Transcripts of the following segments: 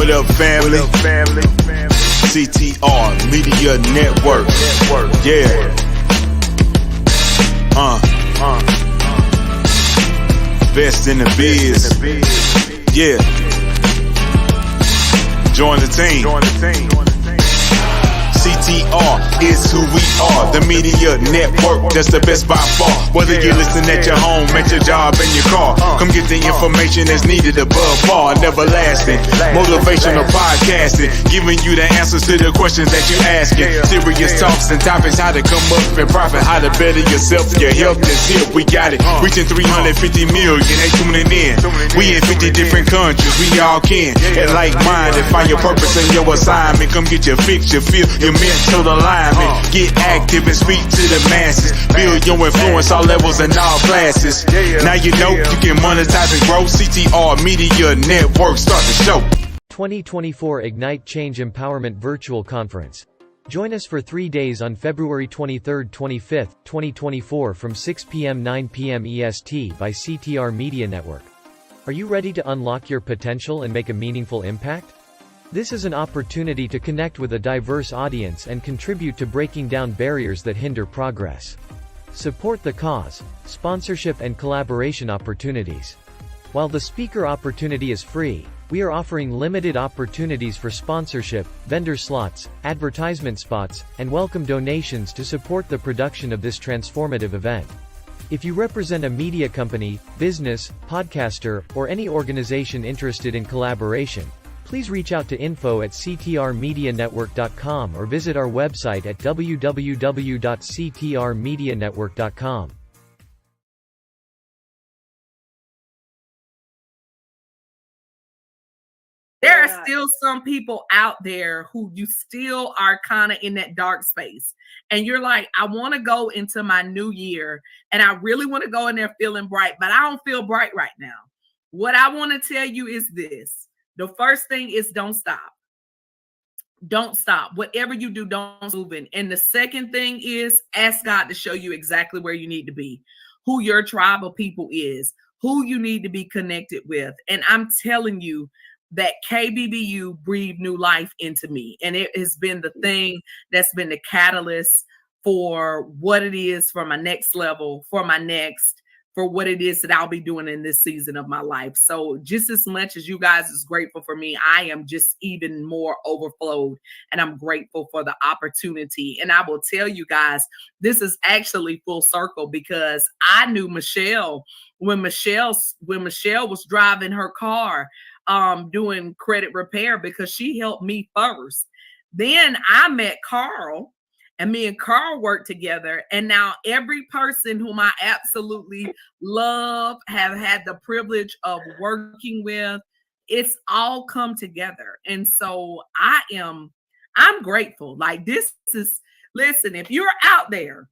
What up, family? CTR Media Network. Yeah. Best in the biz. Yeah. Join the team. CTR is who we are, the media network, that's the best by far. Whether you listen at your home, at your job, in your car, come get the information that's needed above par. Never lasting, motivational podcasting, giving you the answers to the questions that you asking. Serious talks and topics, how to come up and profit, how to better yourself. Your health is here, we got it. Reaching 350 million, they tuning in. We in 50 different countries, we all can. And like minded, find your purpose and your assignment. Come get your fix, your feel, your mental alignment. Get active and speak to the masses. Build your influence all levels and all classes. Now you know you can monetize and grow. CTR Media Network, start the show. 2024 Ignite Change Empowerment Virtual Conference. Join us for 3 days on February 23rd-25th, 2024 from 6 p.m. 9 p.m. EST by CTR Media Network. Are you ready to unlock your potential and make a meaningful impact? This is an opportunity to connect with a diverse audience and contribute to breaking down barriers that hinder progress. Support the cause, sponsorship and collaboration opportunities. While the speaker opportunity is free, we are offering limited opportunities for sponsorship, vendor slots, advertisement spots, and welcome donations to support the production of this transformative event. If you represent a media company, business, podcaster, or any organization interested in collaboration, please reach out to info@ctrmedianetwork.com or visit our website at www.ctrmedianetwork.com. There are still some people out there who you still are kind of in that dark space. And you're like, I want to go into my new year and I really want to go in there feeling bright, but I don't feel bright right now. What I want to tell you is this. The first thing is don't stop. Don't stop. Whatever you do, don't move in. And the second thing is ask God to show you exactly where you need to be, who your tribe of people is, who you need to be connected with. And I'm telling you that KBBU breathed new life into me. And it has been the thing that's been the catalyst for what it is for my next level, for what it is that I'll be doing in this season of my life. So just as much as you guys is grateful for me, I am just even more overflowed, and I'm grateful for the opportunity. And I will tell you guys, this is actually full circle because I knew Michelle when Michelle was driving her car, doing credit repair, because she helped me first. Then I met Carl, and me and Carl worked together. And now every person whom I absolutely love, have had the privilege of working with, it's all come together. And so I'm grateful. Like listen, if you're out there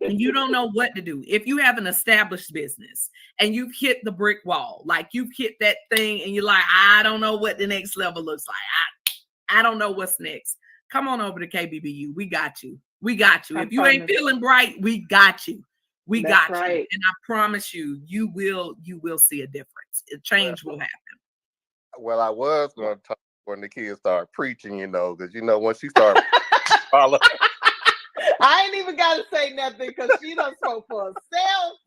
and you don't know what to do, if you have an established business and you've hit the brick wall, like you've hit that thing and you're like, I don't know what the next level looks like. I don't know what's next. Come on over to KBBU. We got you. We got you. If you ain't feeling bright, we got you. We got you. And I promise you, you will see a difference. A change will happen. Well, I was going to talk when the kids start preaching, because once she started follow. I ain't even got to say nothing because she done spoke for herself.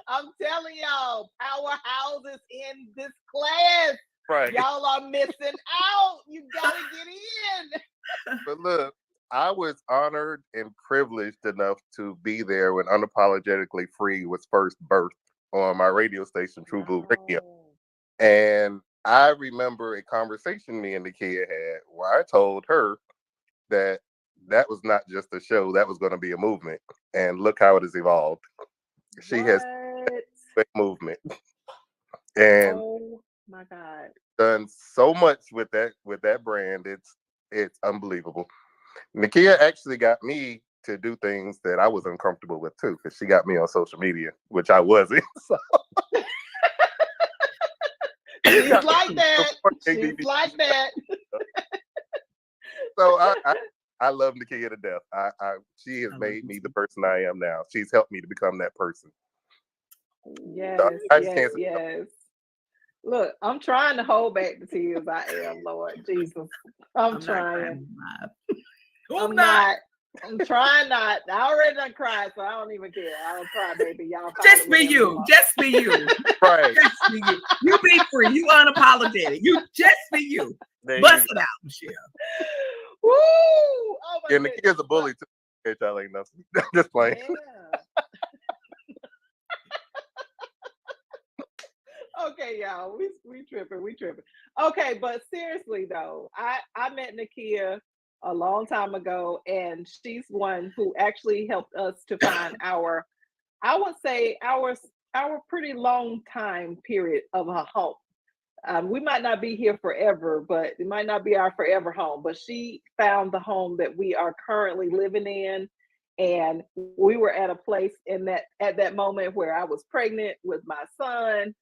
I'm telling y'all, powerhouses in this class. Right. Y'all are missing out. You got to get in. But look, I was honored and privileged enough to be there when Unapologetically Free was first birthed on my radio station, True Blue Radio. And I remember a conversation me and the kid had where I told her that was not just a show, that was going to be a movement. And look how it has evolved. She has a movement. And oh my God, done so much with that brand. It's unbelievable. Nakia actually got me to do things that I was uncomfortable with too, because she got me on social media, which I wasn't. So. She's like that. She's like that. So I love Nakia to death. She has made me the person I am now. She's helped me to become that person. Yes, so yes. Look, I'm trying to hold back the tears. I am, Lord Jesus. I'm trying. I'm not. I'm trying not. I already done cried, so I don't even care. I don't cry, baby. Y'all just be you. Just be you. Right. Just be you. You be free. You unapologetic. You just be you. Bust it out, Michelle. Woo! Oh my and the kid's a bully too. Y'all ain't nothing. Just playing. Yeah. Okay, y'all. We tripping. Okay, but seriously though, I met Nakia a long time ago, and she's one who actually helped us to find our, I would say our pretty long time period of a home. We might not be here forever, but it might not be our forever home. But she found the home that we are currently living in, and we were at a place at that moment where I was pregnant with my son.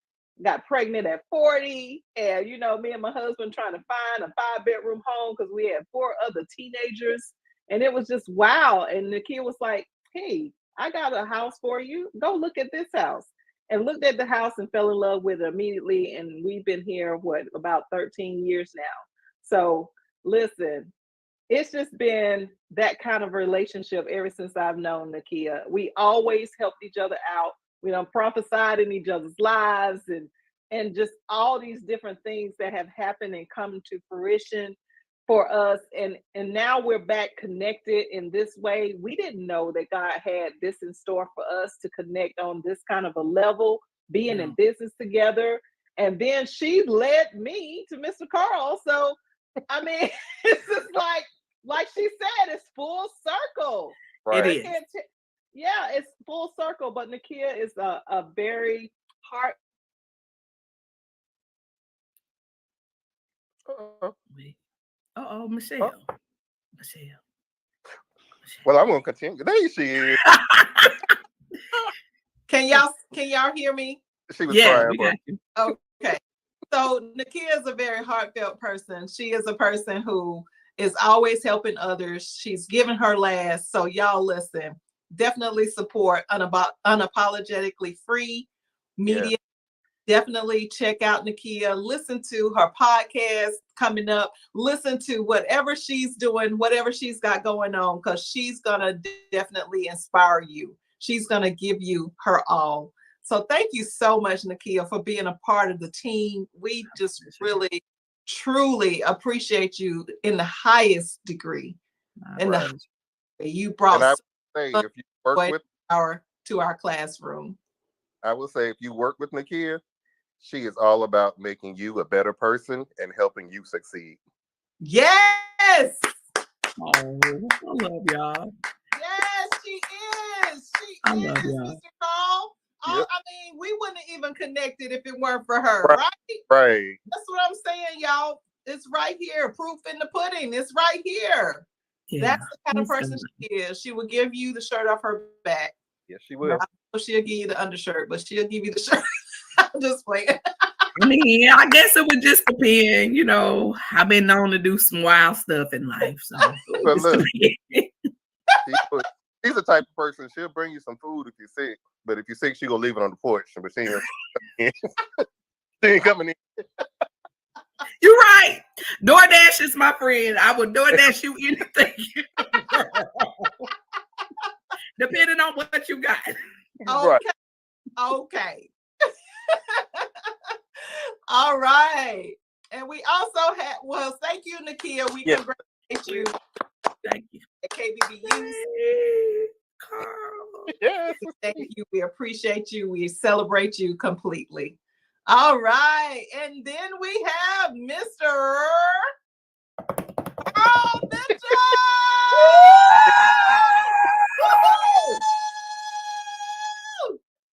Got pregnant at 40, and me and my husband trying to find a 5-bedroom home because we had 4 other teenagers, and it was just wow. And the kid was like, "Hey, I got a house for you. Go look at this house." And looked at the house and fell in love with it immediately. And we've been here about 13 years now. So listen, it's just been that kind of relationship ever since I've known Nakia. We always helped each other out. We done prophesied in each other's lives, and just all these different things that have happened and come to fruition for us. And now we're back connected in this way. We didn't know that God had this in store for us, to connect on this kind of a level, being in business together. And then she led me to Mr. Carl. So I mean, it's just like she said, it's full circle. Right. It is. Yeah, it's full circle. But Nakia is a very heart. Michelle. Oh. Michelle. Well, I'm gonna continue. There she is. Can y'all hear me? She was crying. We got you. Okay. So Nakia is a very heartfelt person. She is a person who is always helping others. She's giving her last. So y'all listen, definitely support unapologetically free media. Yeah. Definitely check out Nakia. Listen to her podcast coming up. Listen to whatever she's doing, whatever she's got going on, because she's going to definitely inspire you. She's going to give you her all. So thank you so much, Nakia, for being a part of the team. We just really, truly appreciate you in the highest degree. You brought and I would say, if you work with to our classroom. I will say, if you work with Nakia, she is all about making you a better person and helping you succeed. Yes. Oh, I love y'all. Yes, she is. I love y'all. Mr. Carl. Yep. I mean, we wouldn't have even connected if it weren't for her, right? Right. That's what I'm saying, y'all. It's right here. Proof in the pudding. It's right here. Yeah. That's the kind of person she is. She will give you the shirt off her back. Yes, she will. She'll give you the undershirt, but she'll give you the shirt. I'm just playing. I mean, I guess it would just depend. I've been known to do some wild stuff in life. So but look, she's the type of person, she'll bring you some food if you're sick. But if you're sick, she'll go leave it on the porch. But she ain't coming in. You're right. DoorDash is my friend. I would DoorDash you anything. Depending on what you got. Okay. All right. And we also had, thank you, Nakia. We congratulate you. Thank you. At KBBU. Carl. Yes. Thank you. We appreciate you. We celebrate you completely. All right. And then we have Mr. Carl Mitchell.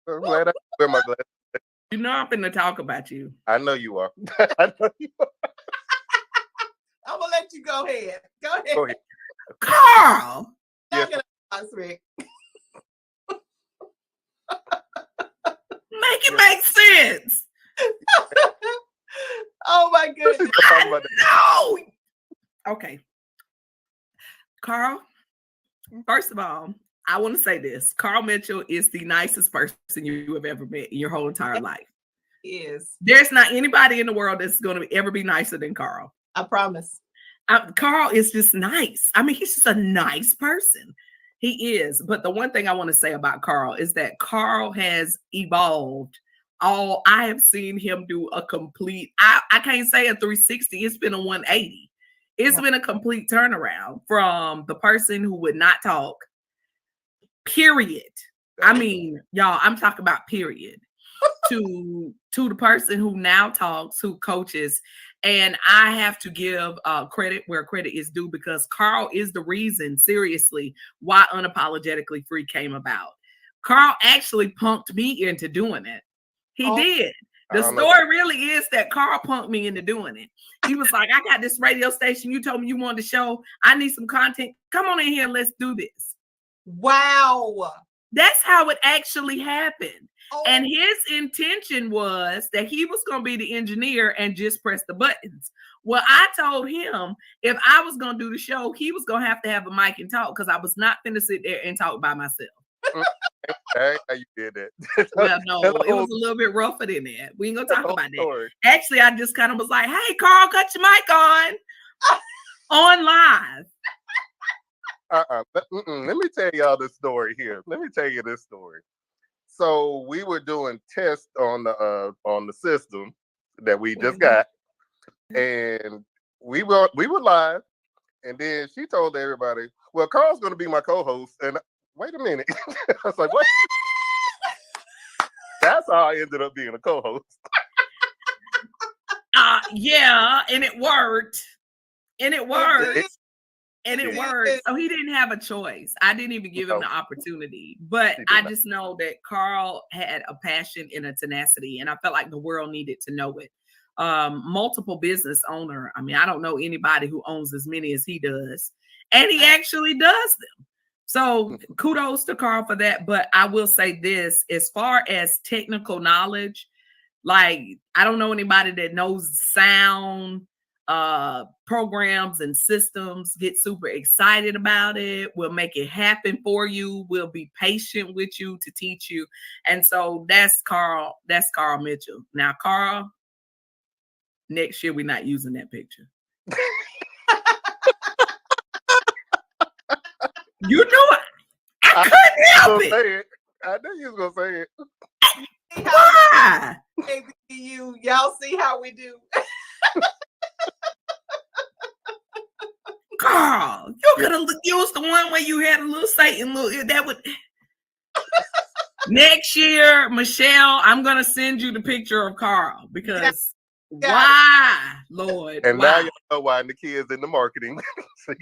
I'm glad I wear my glasses. I'm finna talk about you. I know you are. I know you are. I'm gonna let you go ahead. Go ahead. Carl. Yes. Make it make sense. Oh my goodness. No. Okay. Carl, first of all, I want to say this. Carl Mitchell is the nicest person you have ever met in your whole entire life. is. There's not anybody in the world that's going to ever be nicer than Carl. I promise. Carl is just nice. I mean, he's just a nice person. He is. But the one thing I want to say about Carl is that Carl has evolved. I have seen him do a complete, I can't say a 360. It's been a 180. It's been a complete turnaround from the person who would not talk, period. I mean, y'all, I'm talking about period. to the person who now talks, who coaches. And I have to give credit where credit is due, because Carl is the reason, seriously, why Unapologetically Free came about. Carl actually punked me into doing it. He did. The story really is that Carl punked me into doing it. He was like, I got this radio station. You told me you wanted to show. I need some content. Come on in here and let's do this. Wow. That's how it actually happened. And his intention was that he was going to be the engineer and just press the buttons. Well, I told him if I was going to do the show, he was going to have a mic and talk, because I was not going to sit there and talk by myself. How you did that? Well, no, it was a little bit rougher than that. We ain't going to talk about that. Actually, I just kind of was like, hey, Carl, cut your mic on live. Let me tell y'all this story here. Let me tell you this story. So we were doing tests on the system that we just got, and we were live. And then she told everybody, "Well, Carl's going to be my co-host." And wait a minute, I was like, "What?" That's how I ended up being a co-host. Yeah, and it worked. And it worked. So he didn't have a choice. I didn't even give him the opportunity. But I just know that Carl had a passion and a tenacity, and I felt like the world needed to know it. Multiple business owner. I mean, I don't know anybody who owns as many as he does. And he actually does them. So kudos to Carl for that. But I will say this, as far as technical knowledge, like, I don't know anybody that knows sound, programs and systems, get super excited about it. We'll make it happen for you. We'll be patient with you to teach you. And so that's Carl Mitchell. Now, Carl, next year we're not using that picture. You knew it. I couldn't help it. I knew you was gonna say it. Why? Y'all see how we do. Carl, you could have used the one where you had a little Satan that would. Next year, Michelle, I'm gonna send you the picture of Carl, because why, Lord? And now you know why Nikki is in the marketing.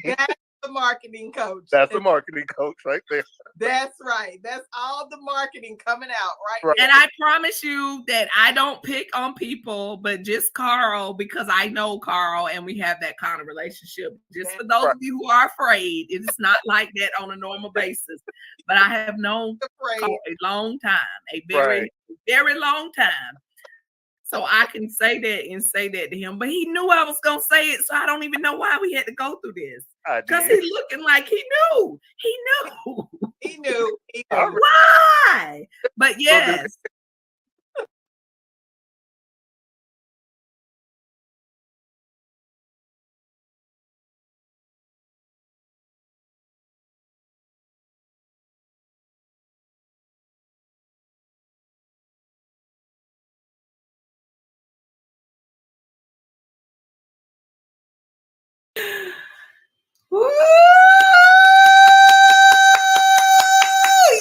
That's the marketing coach. That's the marketing coach right there. That's right. That's all the marketing coming out right. And I promise you that I don't pick on people, but just Carl, because I know Carl and we have that kind of relationship. Just for those of you who are afraid, it's not like that on a normal basis. But I have known Carl a long time, a very, very long time. So I can say that to him. But he knew I was going to say it, so I don't even know why we had to go through this. Because he's looking like he knew. He knew. Why? But yes. Woo!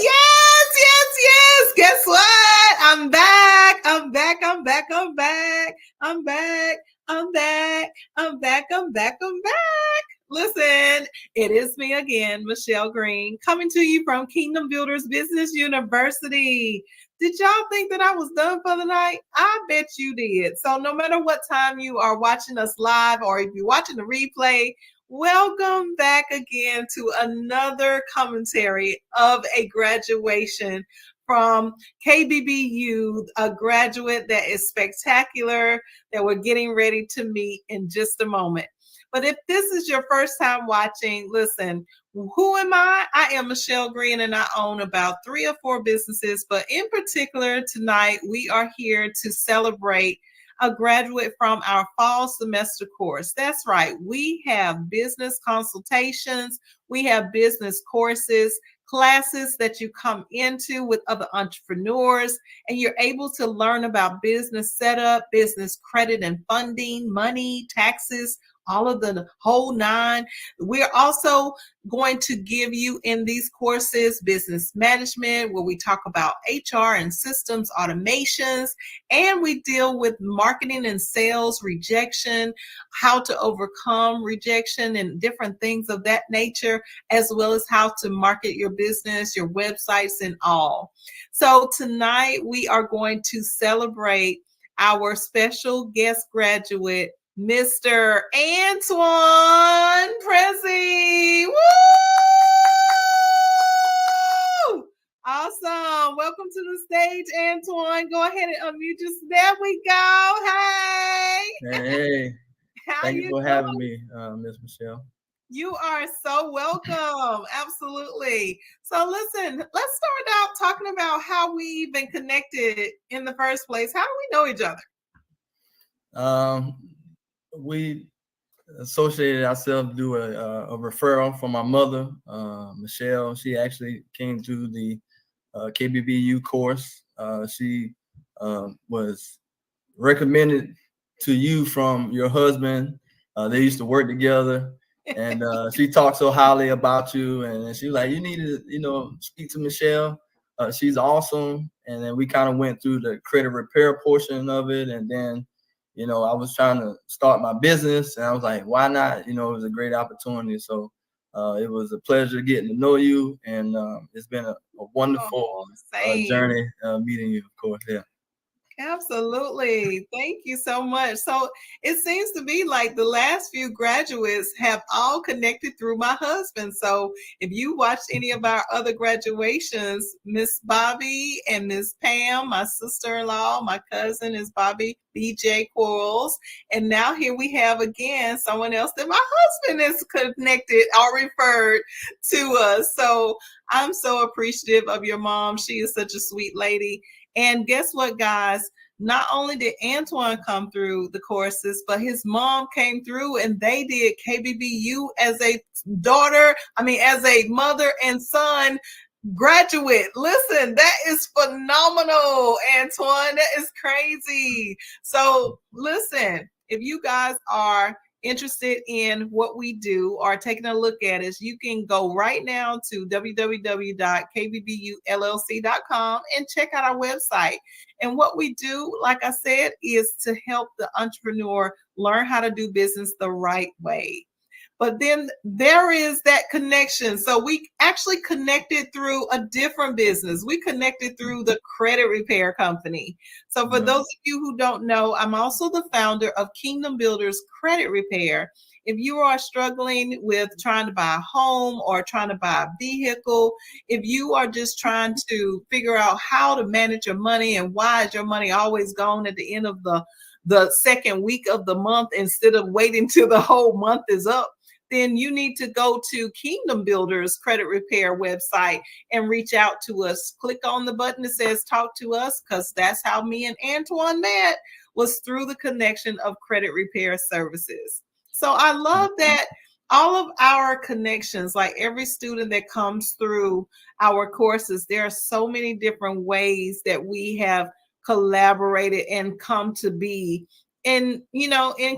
Yes. Guess what? I'm back. Listen, it is me again, Michelle Green, coming to you from Kingdom Builders Business University. Did y'all think that I was done for the night? I bet you did. So no matter what time you are watching us live, or if you're watching the replay, welcome back again to another commentary of a graduation from KBBU, a graduate that is spectacular, that we're getting ready to meet in just a moment. But if this is your first time watching, listen, who am I? I am Michelle Green, and I own about 3 or 4 businesses. But in particular, tonight, we are here to celebrate a graduate from our fall semester course. That's right. We have business consultations. We have business courses, classes that you come into with other entrepreneurs, and you're able to learn about business setup, business credit and funding, money, taxes, all of the whole 9. We're also going to give you in these courses business management, where we talk about HR and systems automations, and we deal with marketing and sales rejection, how to overcome rejection and different things of that nature, as well as how to market your business, your websites, and all. So tonight we are going to celebrate our special guest graduate, Mr. Antoine Prezi. Woo! Awesome. Welcome to the stage, Antoine. Go ahead and unmute yourself. There we go. Hey. Hey. How Thank you for having me, Miss Michelle. You are so welcome. Absolutely. So listen, let's start out talking about how we even connected in the first place. How do we know each other? We associated ourselves through a referral from my mother, Michelle. She actually came through the KBBU course. She was recommended to you from your husband. They used to work together, and she talked so highly about you. And she was like, "You need to, speak to Michelle. She's awesome." And then we kind of went through the credit repair portion of it, and then, I was trying to start my business, and I was like, "Why not?" It was a great opportunity. So it was a pleasure getting to know you, and it's been a wonderful journey meeting you, of course. Yeah. Absolutely. Thank you so much. So it seems to be like the last few graduates have all connected through my husband. So if you watched any of our other graduations, Miss Bobby and Miss Pam, my sister-in-law, my cousin is Bobby BJ Quarles. And now here we have again someone else that my husband is connected or referred to us. So I'm so appreciative of your mom. She is such a sweet lady. And guess what, guys? Not only did Antoine come through the courses, but his mom came through and they did KBBU as a mother and son graduate. Listen, that is phenomenal, Antoine. That is crazy. So listen, if you guys are interested in what we do or taking a look at us, you can go right now to www.kbbulllc.com and check out our website. And what we do, like I said, is to help the entrepreneur learn how to do business the right way. But then there is that connection. So we actually connected through a different business. We connected through the credit repair company. So for those of you who don't know, I'm also the founder of Kingdom Builders Credit Repair. If you are struggling with trying to buy a home or trying to buy a vehicle, if you are just trying to figure out how to manage your money and why is your money always gone at the end of the second week of the month instead of waiting till the whole month is up, then you need to go to Kingdom Builders Credit Repair website and reach out to us. Click on the button that says talk to us, because that's how me and Antoine met, was through the connection of credit repair services. So I love that all of our connections, like every student that comes through our courses, there are so many different ways that we have collaborated and come to be in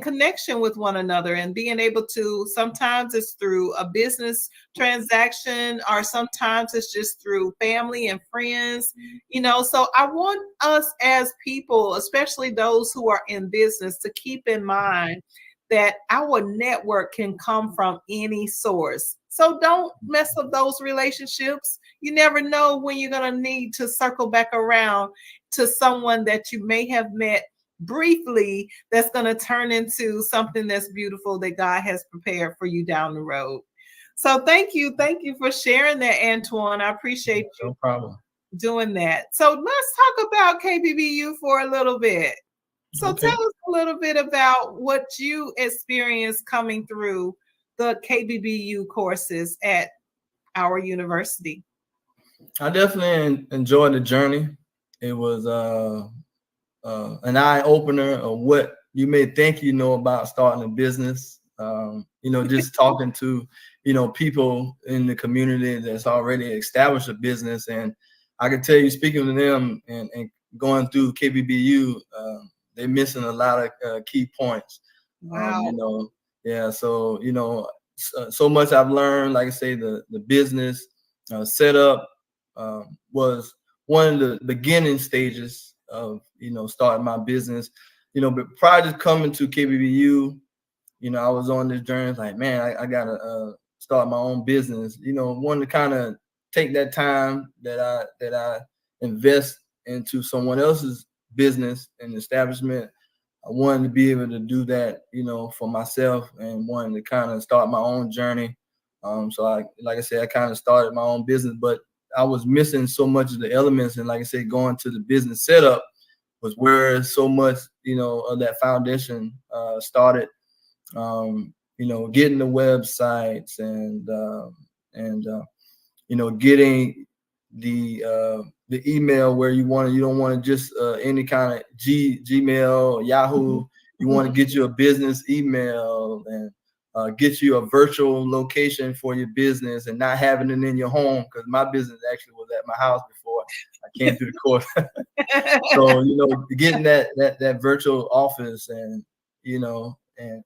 connection with one another, and being able to, sometimes it's through a business transaction, or sometimes it's just through family and friends, so I want us as people, especially those who are in business, to keep in mind that our network can come from any source. So don't mess up those relationships. You never know when you're going to need to circle back around to someone that you may have met briefly that's going to turn into something that's beautiful that God has prepared for you down the road. So thank you for sharing that, Antoine. I appreciate you. No problem. Doing that. So let's talk about KBBU for a little bit. So Okay. tell us a little bit about what you experienced coming through the KBBU courses at our university. I definitely enjoyed the journey. It was an eye opener of what you may think you know about starting a business. Just talking to, people in the community that's already established a business. And I can tell you, speaking to them and going through KBBU, they're missing a lot of key points. Wow. Yeah. So, so much I've learned, like I say, the business setup was one of the beginning stages of, starting my business, but prior to coming to KBBU, I was on this journey like, man, I gotta start my own business, wanted to kind of take that time that I invest into someone else's business and establishment. I wanted to be able to do that, for myself, and wanted to kind of start my own journey. So like I said, I kind of started my own business, but I was missing so much of the elements. And like I said, going to the business setup was where so much, of that foundation started. Getting the websites and getting the email where you don't want to just any kind of Gmail or Yahoo. You want to get you a business email and get you a virtual location for your business and not having it in your home, because my business actually was at my house before I came through the course. So getting that virtual office and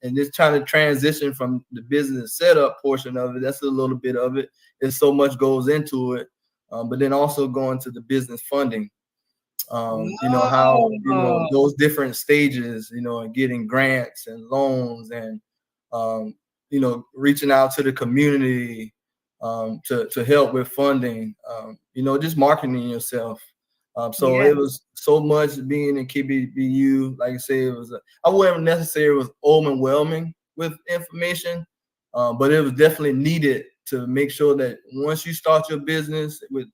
and just trying to transition from the business setup portion of it. That's a little bit of it. There's so much goes into it, but then also going to the business funding. How those different stages, and getting grants and loans and reaching out to the community to help with funding. Just marketing yourself. So Yes. it was so much being in KBBU. Like I say, I wouldn't necessarily was overwhelming with information, but it was definitely needed to make sure that once you start your business with,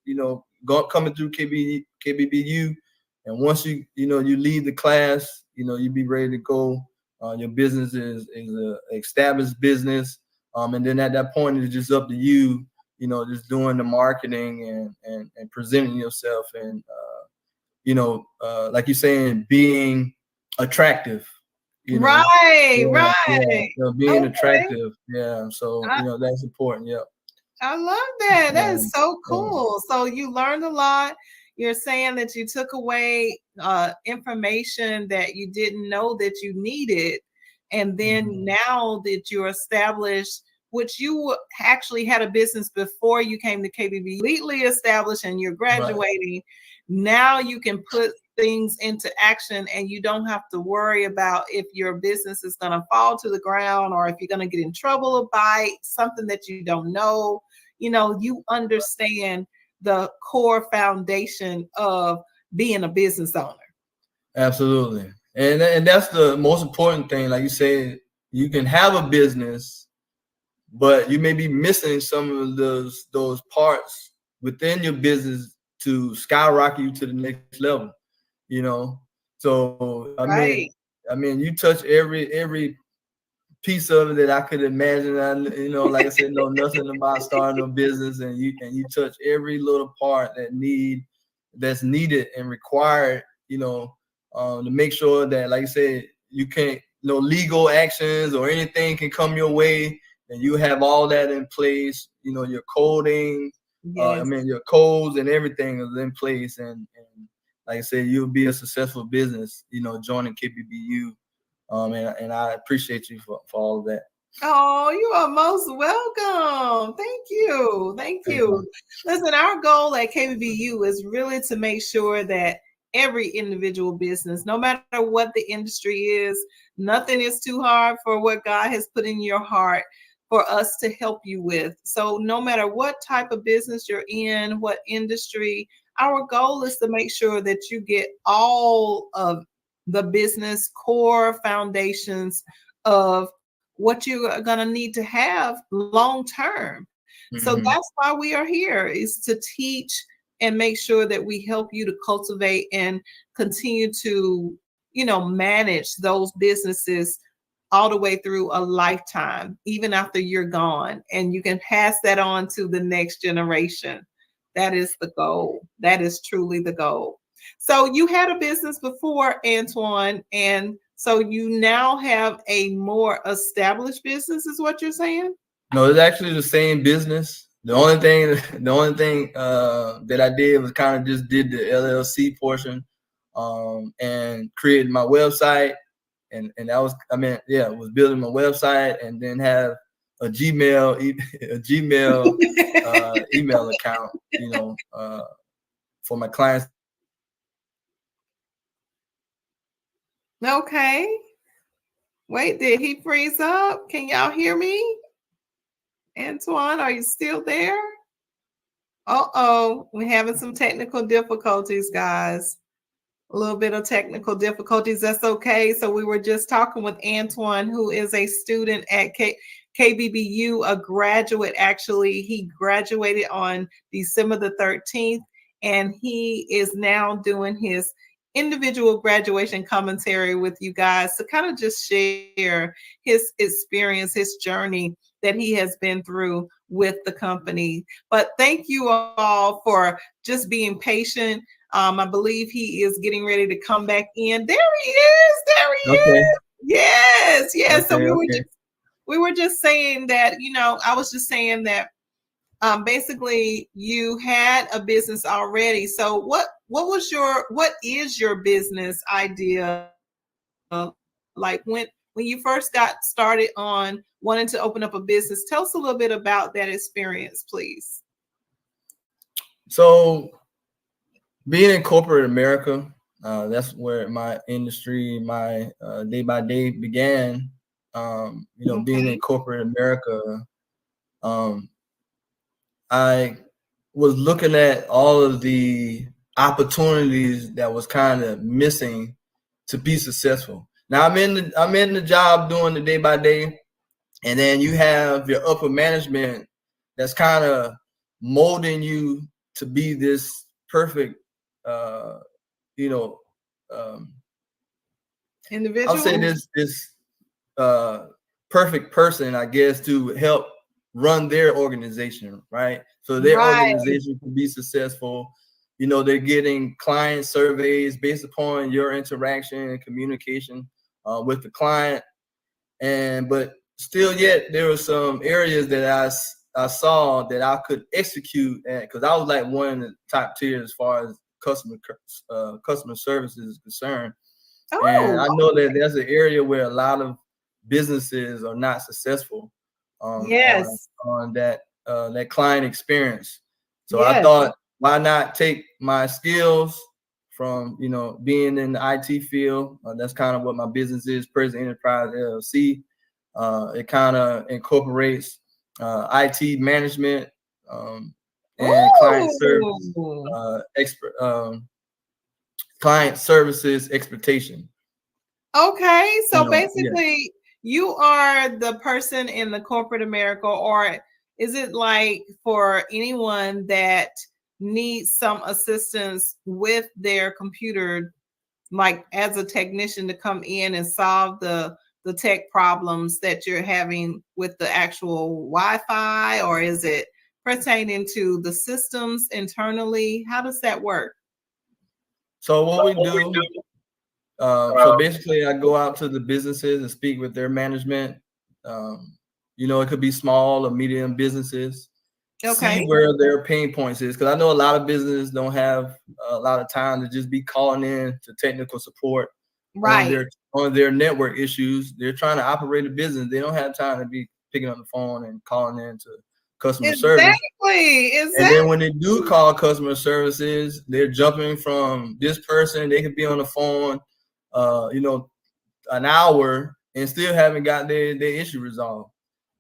coming through KBBU, and once you leave the class, you be ready to go. Your business is a established business, and then at that point it's just up to you, just doing the marketing and presenting yourself and like you're saying, being attractive. Right. Being Okay. attractive. Yeah. So that's important. Yeah. I love that. That is so Yeah. cool. So you learned a lot. You're saying that you took away information that you didn't know that you needed. And then now that you're established, which you actually had a business before you came to KBB, completely established, and you're graduating. Now you can put things into action, and you don't have to worry about if your business is going to fall to the ground or if you're going to get in trouble by something that you don't know. You understand the core foundation of being a business owner. Absolutely. And that's the most important thing. Like you said, you can have a business, but you may be missing some of those parts within your business to skyrocket you to the next level. So Right. I mean, you touch every piece of it that I could imagine. Like I said, know nothing about starting a business, and you touch every little part that's needed and required, to make sure that, like I said, you can't, no legal actions or anything can come your way, and you have all that in place. Your coding, Yes. your codes and everything is in place, and like I said, you'll be a successful business, joining KBBU. And I appreciate you for all of that. Oh, you are most welcome. Thank you. Thank you. Listen, our goal at KBBU is really to make sure that every individual business, no matter what the industry is, nothing is too hard for what God has put in your heart for us to help you with. So no matter what type of business you're in, what industry, our goal is to make sure that you get all of the business core foundations of what you are going to need to have long term. So that's why we are here, is to teach and make sure that we help you to cultivate and continue to manage those businesses all the way through a lifetime, even after you're gone, and you can pass that on to the next generation. That is the goal. That is truly the goal. So you had a business before, Antoine, and so you now have a more established business, is what you're saying? No, it's actually the same business. The only thing that I did was kind of just did the LLC portion, and created my website, and that was, was building my website, and then have a Gmail email account, for my clients. Okay. Wait, did he freeze up? Can y'all hear me? Antoine, are you still there? Uh-oh, we're having some technical difficulties, guys. A little bit of technical difficulties. That's okay. So we were just talking with Antoine, who is a student at KBBU, a graduate. Actually, he graduated on December the 13th, and he is now doing his individual graduation commentary with you guys to kind of just share his experience, his journey that he has been through with the company. But thank you all for just being patient. I believe he is getting ready to come back in. There he is. There he is. Yes, yes. So we were just saying that, I was just saying that basically you had a business already. So what is your business idea? Like when you first got started on wanting to open up a business, tell us a little bit about that experience, please. So being in corporate America, that's where my industry, my day by day began. Being in corporate America, I was looking at all of the opportunities that was kind of missing to be successful. Now I'm in the job doing the day by day, and then you have your upper management that's kind of molding you to be this perfect, individual. I'll say this perfect person, I guess, to help run their organization, right? So their organization can be successful. They're getting client surveys based upon your interaction and communication with the client, but still yet there were some areas that I saw that I could execute at, because I was like one of the top tier as far as customer services is concerned. And I know that there's an area where a lot of businesses are not successful on that client experience. So I thought, why not take my skills from being in the IT field? That's kind of what my business is, Present Enterprise LLC. It kind of incorporates IT management and client services expectation. Okay, so basically you are the person in the corporate America, or is it like for anyone that needs some assistance with their computer, like as a technician to come in and solve the tech problems that you're having with the actual Wi-Fi, or is it pertaining to the systems internally? How does that work? So what we do, so basically I go out to the businesses and speak with their management. It could be small or medium businesses. See where their pain points is, because I know a lot of businesses don't have a lot of time to just be calling in to technical support on their network issues. They're trying to operate a business. They don't have time to be picking up the phone and calling in to customer service. And then when they do call customer services, they're jumping from this person. They could be on the phone, an hour and still haven't got their issue resolved.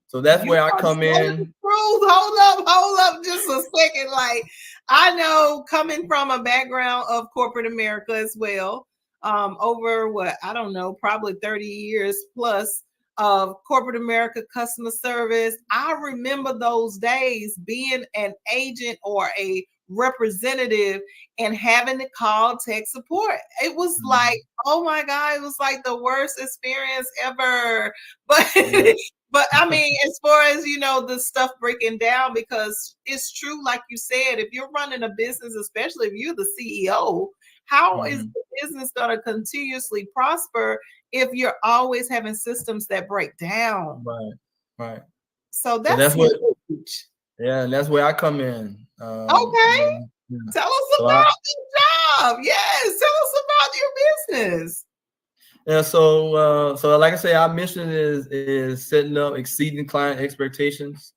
So that's where I come in. Hold up just a second. Like, I know, coming from a background of corporate America as well, over probably 30 years plus of corporate America customer service. I remember those days being an agent or a representative and having to call tech support. It was like, oh my God, it was like the worst experience ever. But but I mean, as far as, you know, the stuff breaking down, because it's true, like you said, if you're running a business, especially if you're the CEO, how is the business going to continuously prosper if you're always having systems that break down? Right. So So that's what, huge. yeah, and that's where I come in. Okay. Tell us about the job. Yes. Tell us about your business. Yeah, so like I say, our mission is setting up, exceeding client expectations,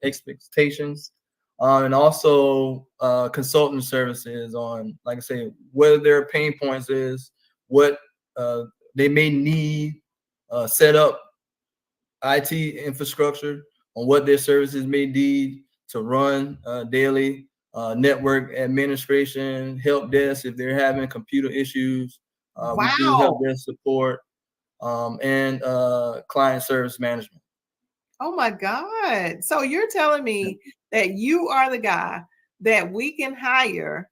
and also consulting services on, like I say, where their pain points is, what they may need, set up IT infrastructure on what their services may need to run daily, network administration, help desk if they're having computer issues. We do help desk support. And client service management. Oh my God. So you're telling me that you are the guy that we can hire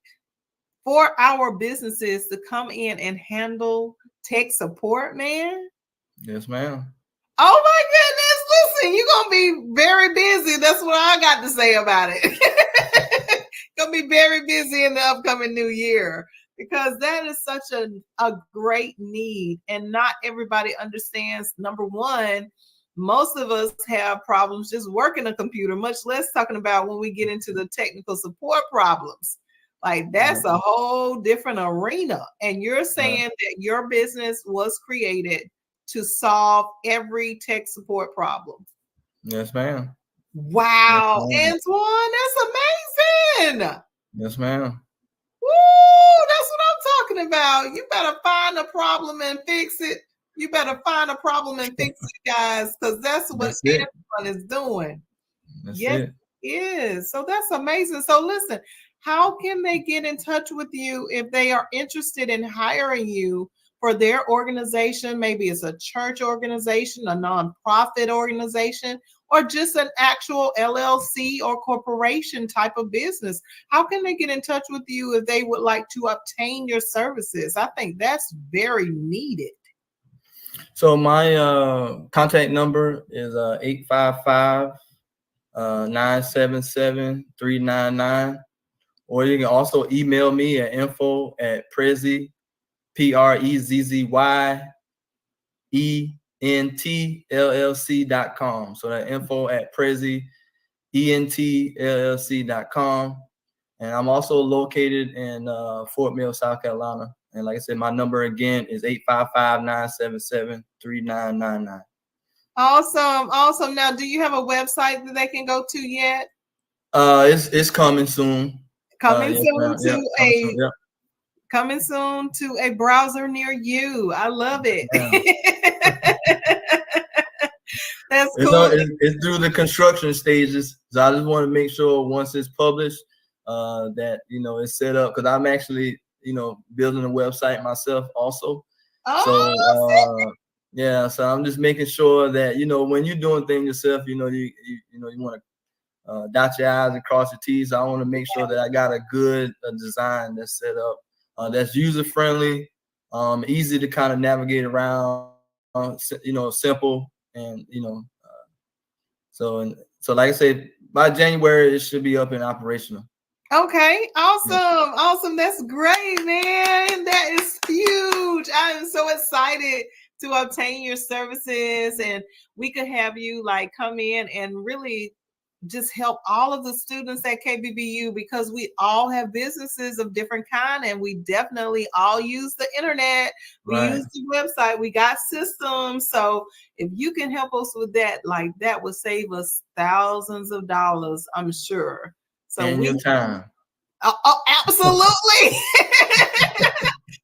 for our businesses to come in and handle tech support, man? Yes, ma'am. Oh my goodness. Listen, you're going to be very busy. That's what I got to say about it. Going to be very busy in the upcoming new year, because that is such a great need. And not everybody understands. Number one, most of us have problems just working a computer, much less talking about when we get into the technical support problems. Like, that's a whole different arena. And you're saying that your business was created to solve every tech support problem. Yes, ma'am. Wow, yes, ma'am. Antoine, that's amazing. Yes, ma'am. Woo, that's what I'm talking about. You better find a problem and fix it. You better find a problem and fix it, guys, because that's what everyone is doing. Yes, it is. So that's amazing. So listen, how can they get in touch with you if they are interested in hiring you for their organization? Maybe it's a church organization, a nonprofit organization, or just an actual LLC or corporation type of business. How can they get in touch with you if they would like to obtain your services? I think that's very needed. So my contact number is 855-977-399. Or you can also email me at info@prezzy, PREZZYENTLLC.com. So that info@prezzy, ENTLLC.com. And I'm also located in Fort Mill, South Carolina. And like I said, my number again is 855-977-3999. Awesome. Now, do you have a website that they can go to yet? It's coming soon. Coming soon to a browser near you. I love it. That's cool. It's through the construction stages. So I just want to make sure once it's published, that, you know, it's set up, because I'm actually, you know, building a website myself also. So so I'm just making sure that, you know, when you're doing things yourself, you know, you want to dot your I's and cross your T's. I want to make sure that I got a good design that's set up, that's user friendly, easy to kind of navigate around, you know, simple, and you know, so like I said, by January it should be up and operational. Okay, awesome. That's great, man. That is huge. I am so excited to obtain your services, and we could have you like come in and really just help all of the students at KBBU, because we all have businesses of different kind, and we definitely all use the internet. We use the website. We got systems. So if you can help us with that, like, that would save us thousands of dollars, I'm sure. So and your time. Oh, absolutely.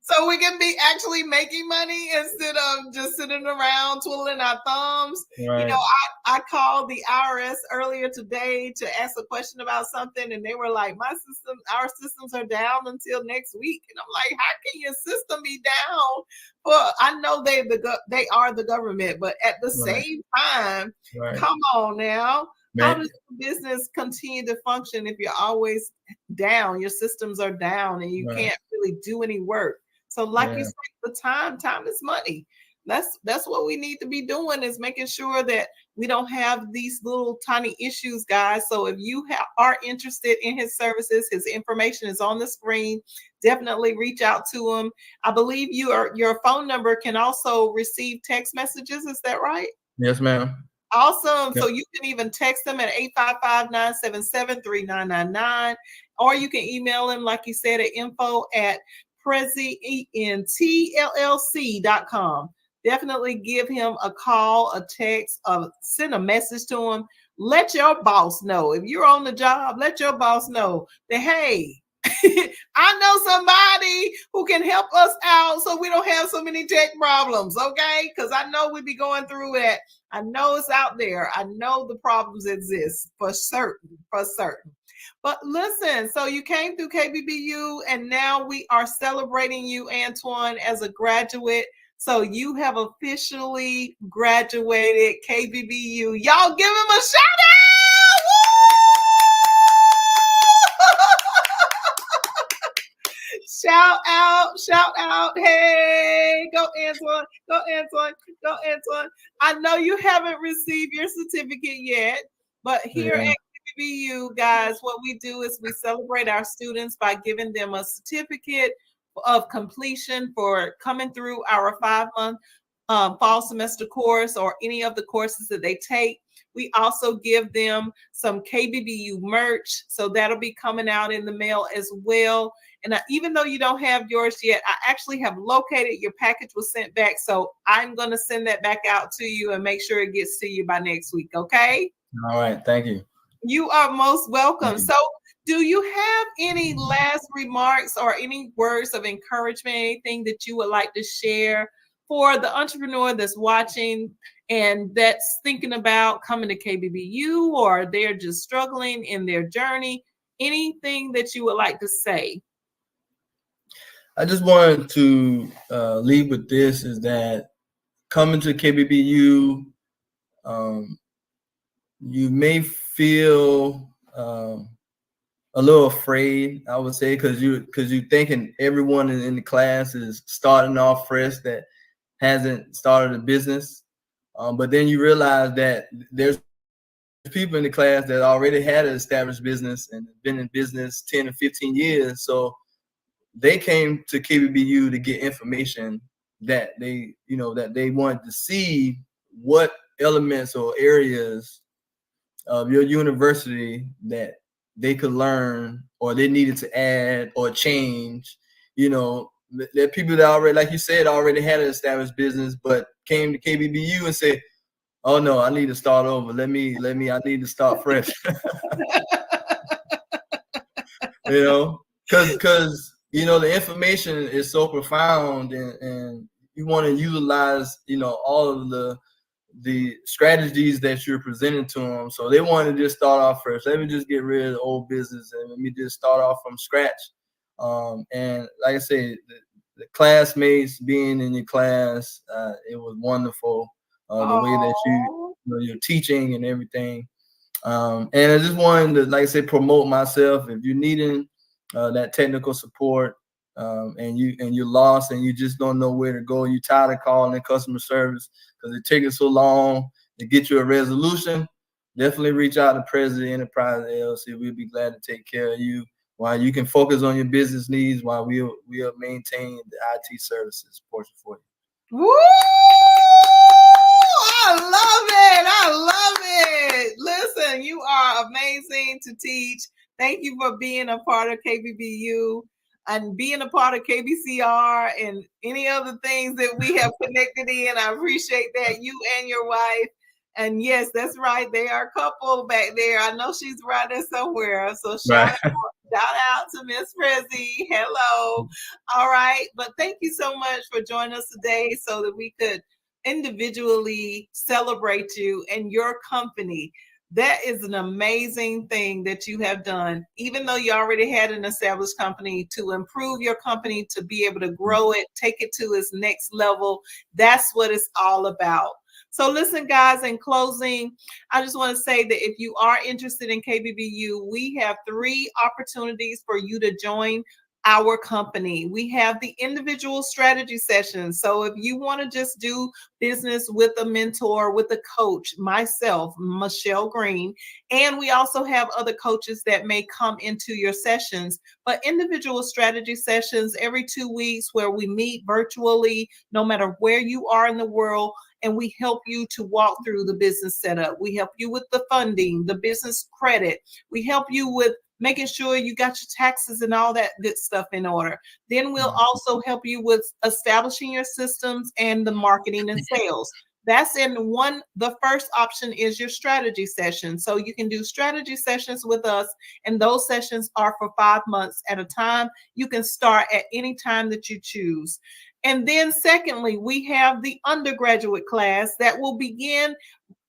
So we can be actually making money instead of just sitting around twiddling our thumbs. Right. You know, I called the IRS earlier today to ask a question about something, and they were like, our systems are down until next week. And I'm like, how can your system be down? Well, I know they are the government, but at the same time, come on now. How does the business continue to function if you're always down? Your systems are down and you can't really do any work. So like you said, the time is money. That's what we need to be doing, is making sure that we don't have these little tiny issues, guys. So if you are interested in his services, his information is on the screen. Definitely reach out to him. I believe your phone number can also receive text messages. Is that right? Yes, ma'am. Awesome. Yep. So you can even text them at 855-977-3999, or you can email him, like you said, at info@prezentllc.com. Definitely give him a call, a text, send a message to him. Let your boss know. If you're on the job, let your boss know that, hey, I know somebody who can help us out so we don't have so many tech problems, okay? Because I know we'd be going through that. I know it's out there. I know the problems exist for certain. But listen, so you came through KBBU, and now we are celebrating you, Antoine, as a graduate. So you have officially graduated KBBU. Y'all give him a shout out! Woo! Shout out. Hey, go Antoine. I know you haven't received your certificate yet, but here at KBBU, guys, what we do is we celebrate our students by giving them a certificate of completion for coming through our 5-month fall semester course or any of the courses that they take. We also give them some KBBU merch, so that'll be coming out in the mail as well. And even though you don't have yours yet, I actually have located your package was sent back, so I'm going to send that back out to you and make sure it gets to you by next week, okay? All right, thank you. You are most welcome. So do you have any last remarks or any words of encouragement, anything that you would like to share for the entrepreneur that's watching and that's thinking about coming to KBBU, or they're just struggling in their journey? Anything that you would like to say? I just wanted to leave with this, is that coming to KBBU, you may feel a little afraid, I would say, because you thinking everyone in the class is starting off fresh that hasn't started a business, but then you realize that there's people in the class that already had an established business and been in business 10 or 15 years. So they came to KBBU to get information that they wanted to see what elements or areas of your university that they could learn or they needed to add or change. There are people that already, like you said, already had an established business, but came to KBBU and said, oh no, I need to start over. I need to start fresh. Because the information is so profound, and you want to utilize, all of the strategies that you're presenting to them. So they want to just start off fresh. Let me just get rid of the old business and let me just start off from scratch. And like I said, the classmates being in your class, it was wonderful. The way that you're teaching and everything. And I just wanted to, like I said, promote myself. If you're needing that technical support, and you're lost and you just don't know where to go, you're tired of calling customer service because it takes so long to get you a resolution, definitely reach out to President Enterprise LLC. We'll be glad to take care of you while you can focus on your business needs while we'll maintain the IT services portion for you. Woo! I love it. Listen, you are amazing to teach. Thank you for being a part of KBBU and being a part of KBCR and any other things that we have connected in. I appreciate that, you and your wife. And yes, that's right. They are a couple back there. I know she's right there somewhere. So shout out to Miss Prezi. Hello. All right. But thank you so much for joining us today so that we could individually celebrate you and your company. That is an amazing thing that you have done, even though you already had an established company, to improve your company, to be able to grow it, take it to its next level. That's what it's all about. So listen, guys, in closing, I just want to say that if you are interested in KBBU, we have 3 opportunities for you to join our company. We have the individual strategy sessions. So if you want to just do business with a mentor, with a coach, myself, Michelle Green, and we also have other coaches that may come into your sessions, but individual strategy sessions every 2 weeks where we meet virtually, no matter where you are in the world, and we help you to walk through the business setup. We help you with the funding, the business credit. We help you with making sure you got your taxes and all that good stuff in order. Then we'll also help you with establishing your systems and the marketing and sales. That's in one. The first option is your strategy session. So you can do strategy sessions with us, and those sessions are for 5 months at a time. You can start at any time that you choose. And then secondly, we have the undergraduate class that will begin.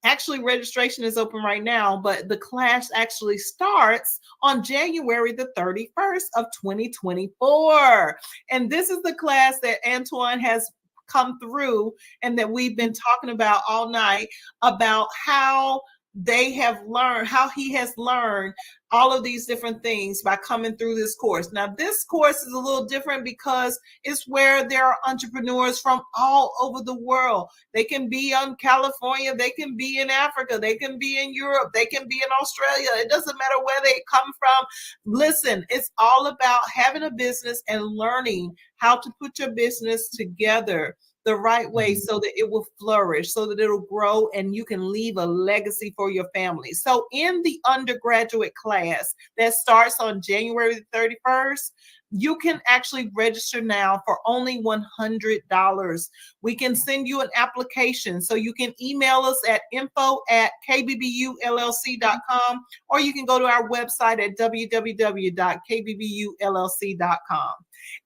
Actually, registration is open right now, but the class actually starts on January the 31st of 2024. And this is the class that Antoine has come through and that we've been talking about all night, about how they have learned, how he has learned all of these different things by coming through this course. Now, this course is a little different because it's where there are entrepreneurs from all over the world. They can be in California, they can be in Africa, they can be in Europe, they can be in Australia. It doesn't matter where they come from. Listen, it's all about having a business and learning how to put your business together the right way so that it will flourish, so that it'll grow and you can leave a legacy for your family. So in the undergraduate class that starts on January 31st, you can actually register now for only $100. We can send you an application. So you can email us at info@kbbullc.com, or you can go to our website at www.kbbullc.com.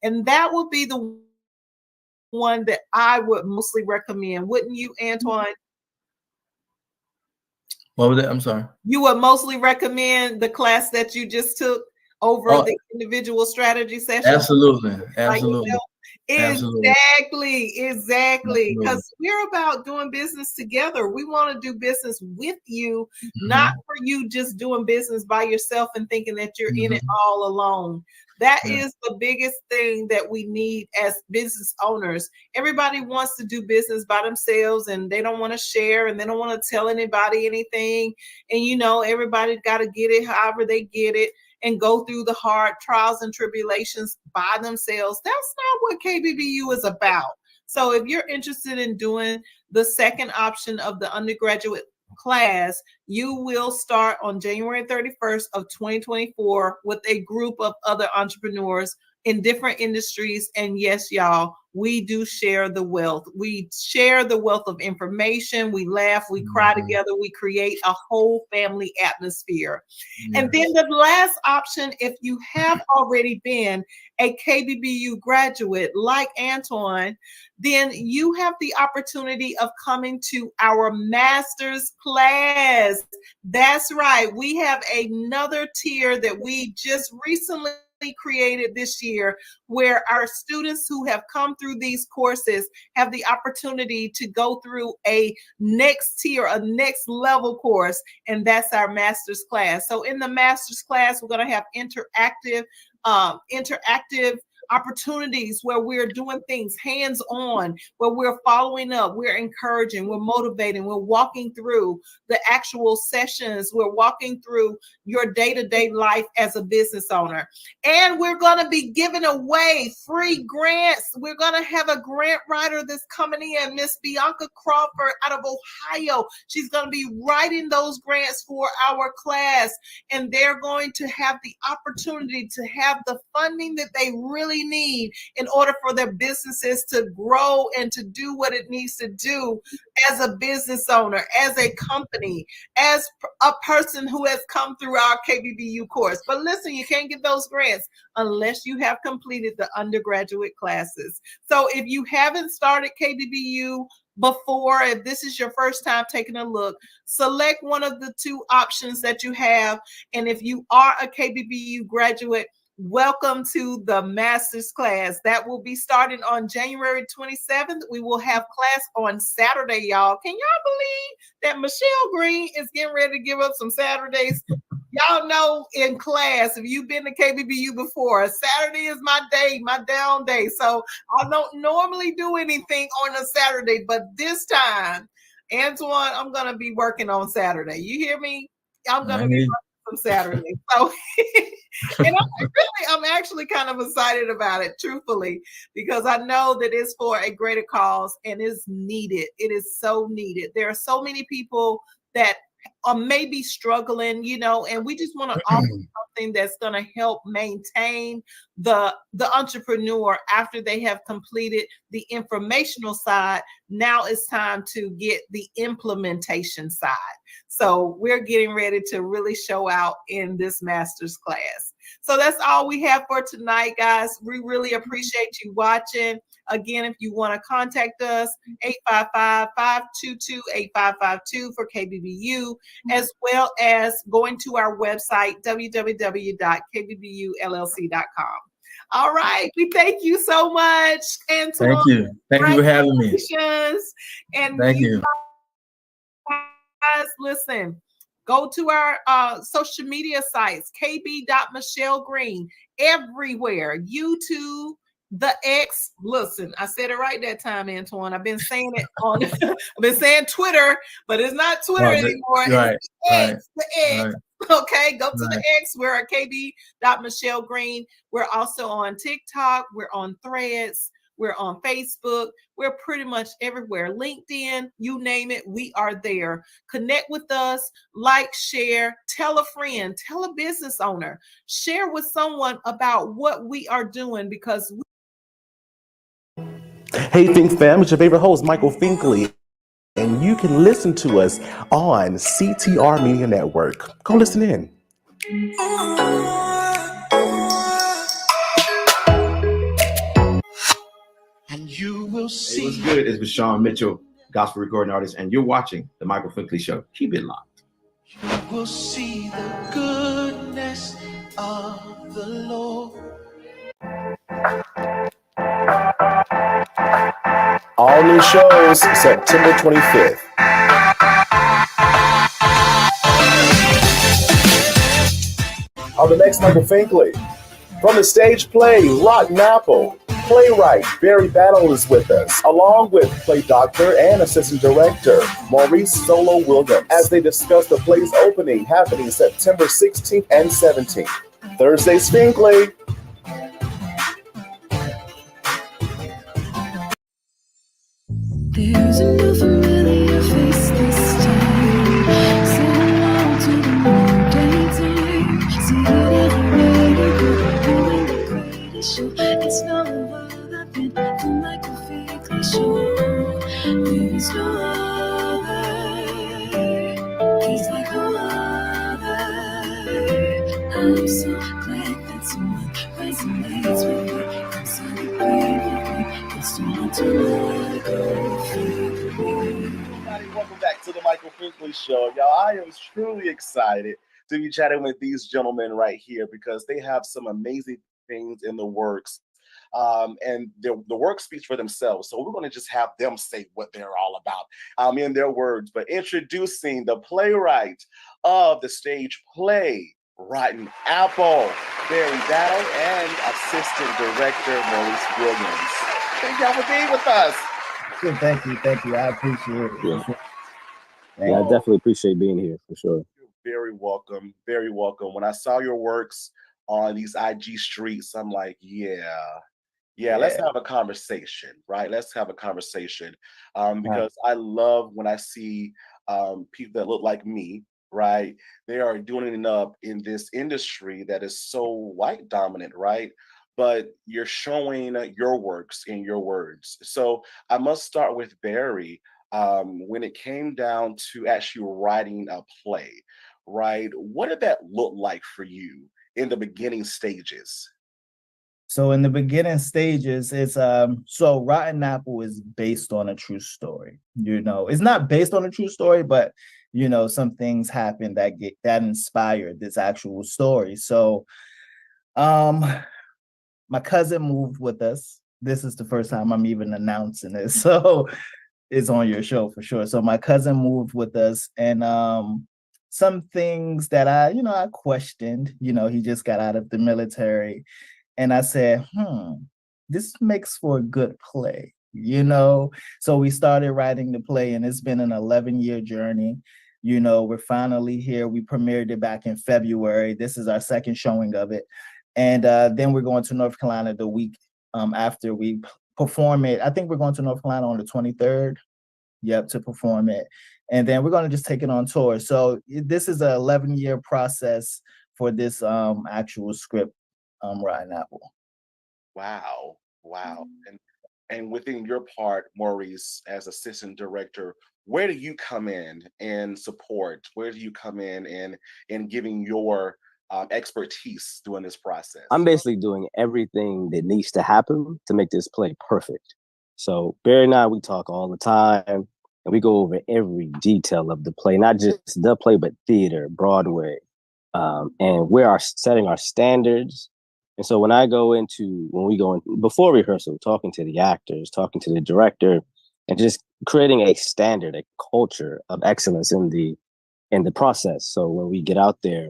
And that will be the one that I would mostly recommend. Wouldn't you, Antoine? What was that? I'm sorry. You would mostly recommend the class that you just took over the individual strategy session? Absolutely. Absolutely. Exactly. Because we're about doing business together. We want to do business with you, not for you just doing business by yourself and thinking that you're in it all alone. That is the biggest thing that we need as business owners. Everybody wants to do business by themselves and they don't want to share and they don't want to tell anybody anything. And, you know, everybody got to get it however they get it and go through the hard trials and tribulations by themselves. That's not what KBBU is about. So if you're interested in doing the second option of the undergraduate class, you will start on January 31st of 2024 with a group of other entrepreneurs in different industries. And yes, y'all, we do share the wealth. We share the wealth of information. We laugh, we cry together, we create a whole family atmosphere. And then the last option, if you have already been a KBBU graduate like Antoine, then you have the opportunity of coming to our master's class. That's right. We have another tier that we just recently created this year, where our students who have come through these courses have the opportunity to go through a next tier, a next level course, and that's our master's class. So in the master's class, we're going to have interactive opportunities where we're doing things hands-on, where we're following up, we're encouraging, we're motivating, we're walking through the actual sessions, we're walking through your day-to-day life as a business owner. And we're going to be giving away free grants. We're going to have a grant writer that's coming in, Miss Bianca Crawford out of Ohio. She's going to be writing those grants for our class, and they're going to have the opportunity to have the funding that they really need in order for their businesses to grow and to do what it needs to do as a business owner, as a company, as a person who has come through our KBBU course. But listen, you can't get those grants unless you have completed the undergraduate classes. So if you haven't started KBBU before, if this is your first time taking a look, select one of the 2 options that you have. And if you are a KBBU graduate, welcome to the master's class that will be starting on January 27th. We will have class on Saturday, y'all. Can y'all believe that Michelle Green is getting ready to give up some Saturdays? Y'all know in class, if you've been to KBBU before, Saturday is my day, my down day. So I don't normally do anything on a Saturday, but this time, Antoine, I'm going to be working on Saturday. You hear me? I'm going to be working on Saturday. So, and I'm actually kind of excited about it, truthfully, because I know that it's for a greater cause and it's needed. It is so needed. There are so many people that are maybe struggling, you know, and we just want to offer something that's going to help maintain the entrepreneur after they have completed the informational side. Now it's time to get the implementation side. So we're getting ready to really show out in this master's class. So that's all we have for tonight, guys. We really appreciate you watching. Again, if you want to contact us, 855-522-8552 for KBBU, as well as going to our website, www.kbbulllc.com. All right. We thank you so much, Antoine. Thank you. Thank you for having me. And thank you. Guys, listen. Go to our social media sites, kb.michellegreen, everywhere, YouTube, the X. Listen, I said it right that time, Antoine. I've been saying it on, I've been saying Twitter, but it's not Twitter anymore. Right, it's the X, the X. Right. Okay, go to the X. We're at kb.michellegreen. We're also on TikTok. We're on Threads. We're on Facebook. We're pretty much everywhere. LinkedIn, you name it, we are there. Connect with us, like, share, tell a friend, tell a business owner, share with someone about what we are doing because Hey, Think Fam, it's your favorite host, Michael Finkley, and you can listen to us on CTR Media Network. Go listen in. And you will see. Hey, what's good? It's Vashawn Mitchell, gospel recording artist, and you're watching The Michael Finkley Show. Keep it locked. You will see the goodness of the Lord. All new shows September 25th. On the next Michael Finkley, from the stage play Rotten Apple, playwright Barry Battle is with us, along with play doctor and assistant director Maurice Solo Williams, as they discuss the play's opening happening September 16th and 17th. Thursday's Finkley. There's a new familiar face this time. Sitting on to the new daytime. See it everywhere you go. Doing the greatest show. It's no other than the Michael Finkley Show. There's no other. He's like no other. I'm so glad that someone resonates with me. Come celebrate with me. It's too much to Welcome back to the Michael Finkley Show, y'all. I am truly excited to be chatting with these gentlemen right here because they have some amazing things in the works, and the work speaks for themselves. So we're going to just have them say what they're all about in their words. But introducing the playwright of the stage play Rotten Apple, Barry Battle, and assistant director Maurice Williams. Thank y'all for being with us. Thank you. I appreciate it. Yeah, I definitely appreciate being here for sure. You're very welcome. Very welcome. When I saw your works on these IG streets, I'm like, yeah, let's have a conversation, right? Let's have a conversation. Because I love when I see people that look like me, right? They are doing it up in this industry that is so white dominant, right? But you're showing your works in your words. So I must start with Barry. When it came down to actually writing a play, right? What did that look like for you in the beginning stages? So in the beginning stages, it's so Rotten Apple is based on a true story. You know, it's not based on a true story, but you know, some things happen that inspired this actual story. So Um, my cousin moved with us. This is the first time I'm even announcing it, so it's on your show for sure. So my cousin moved with us, and some things that I questioned. He just got out of the military, and I said, this makes for a good play. So we started writing the play, and it's been an 11-year journey. We're finally here. We premiered it back in February. This is our second showing of it. And then we're going to North Carolina the week after we perform it. I think we're going to North Carolina on the 23rd. Yep, to perform it. And then we're going to just take it on tour. So this is an 11-year process for this actual script, Rotten Apple. Wow. And within your part, Maurice, as assistant director, where do you come in support? Where do you come in giving your expertise during this process? I'm basically doing everything that needs to happen to make this play perfect. So Barry and I, we talk all the time, and we go over every detail of the play, not just the play, but theater, Broadway, and we are setting our standards. And so when we go in before rehearsal, talking to the actors, talking to the director, and just creating a standard, a culture of excellence in the process. So when we get out there,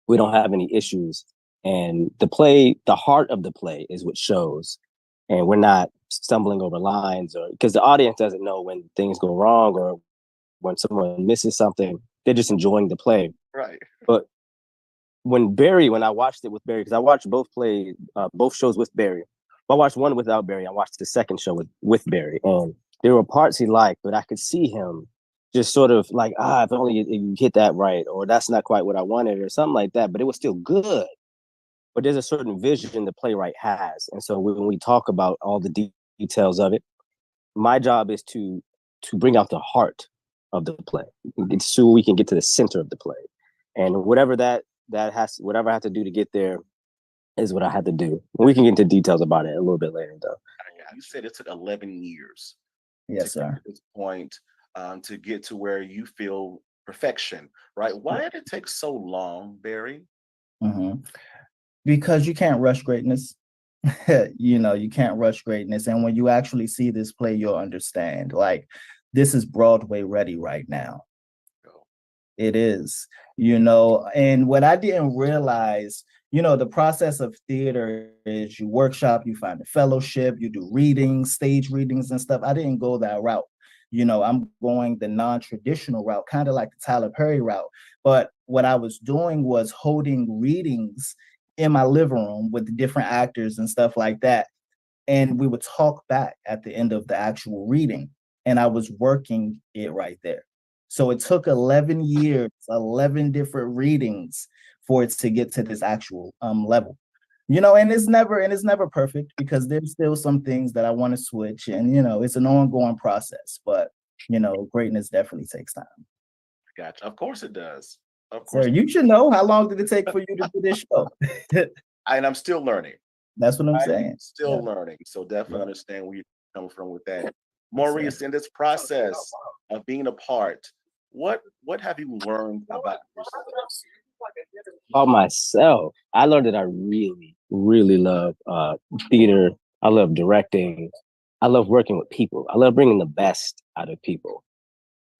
we don't have any issues. And the heart of the play is what shows. And we're not stumbling over lines, or because the audience doesn't know when things go wrong or when someone misses something. They're just enjoying the play. Right. But when I watched it with Barry, because I watched both shows with Barry. I watched one without Barry. I watched the second show with Barry, and there were parts he liked, but I could see him just sort of like, if only you hit that right, or that's not quite what I wanted, or something like that. But it was still good. But there's a certain vision the playwright has, and so when we talk about all the details of it, my job is to bring out the heart of the play, so we can get to the center of the play, and whatever whatever I have to do to get there is what I had to do. We can get into details about it a little bit later, though. You said it took 11 years. Yes, sir. To get to this point, to get to where you feel perfection, right? Why did it take so long, Barry? Mm-hmm. Because you can't rush greatness. You can't rush greatness. And when you actually see this play, you'll understand. Like, this is Broadway ready right now. It is, and what I didn't realize, the process of theater is you workshop, you find a fellowship, you do readings, stage readings and stuff. I didn't go that route. I'm going the non-traditional route, kind of like the Tyler Perry route. But what I was doing was holding readings in my living room with different actors and stuff like that. And we would talk back at the end of the actual reading. And I was working it right there. So it took 11 years, 11 different readings for it to get to this actual level. And it's never perfect, because there's still some things that I want to switch, and it's an ongoing process, but greatness definitely takes time. Gotcha. Of course it does. Of course. Sir, you should know. How long did it take for you to do this show? And I'm still learning. That's what I'm saying. Still learning. So definitely understand where you're coming from with that. Maurice, in this process of being a part, what have you learned about yourself? About myself, I learned that I really, really love theater. I love directing. I love working with people. I love bringing the best out of people.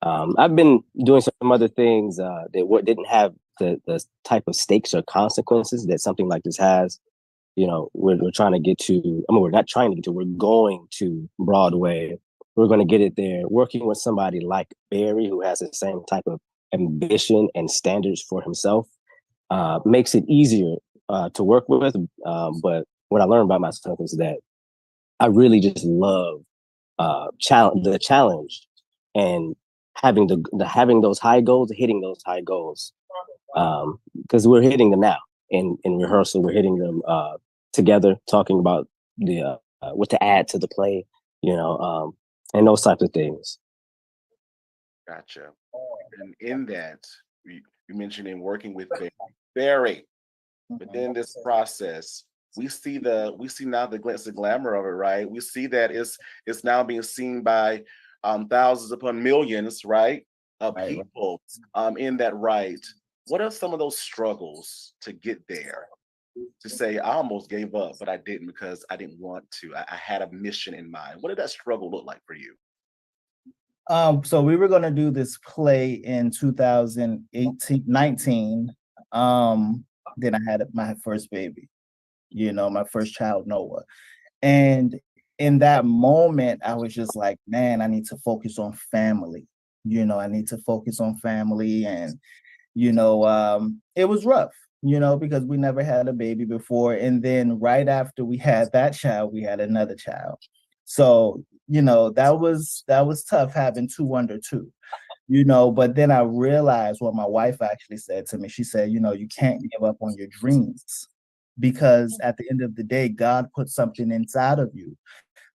I've been doing some other things that didn't have the type of stakes or consequences that something like this has. We're trying to get to. We're not trying to get to. We're going to Broadway. We're going to get it there. Working with somebody like Barry, who has the same type of ambition and standards for himself, makes it easier to work with. But what I learned about myself is that I really just love the challenge and having those high goals, hitting those high goals, because we're hitting them now in rehearsal. We're hitting them together, talking about the what to add to the play, and those types of things. Gotcha. And in that, you mentioned in working with Barry, but then this process, we see now the glitz and glamour of it, right? We see that it's now being seen by thousands upon millions, right, of people in that right. What are some of those struggles to get there? to say, I almost gave up, but I didn't because I didn't want to. I had a mission in mind. What did that struggle look like for you? So we were gonna do this play in 2019. Then I had my first baby, my first child, Noah. And in that moment, I was just like, man, I need to focus on family. I need to focus on family. And, it was rough, because we never had a baby before. And then right after we had that child, we had another child. So, that was tough having two under two, but then I realized what my wife actually said to me. She said, you can't give up on your dreams, because at the end of the day, God put something inside of you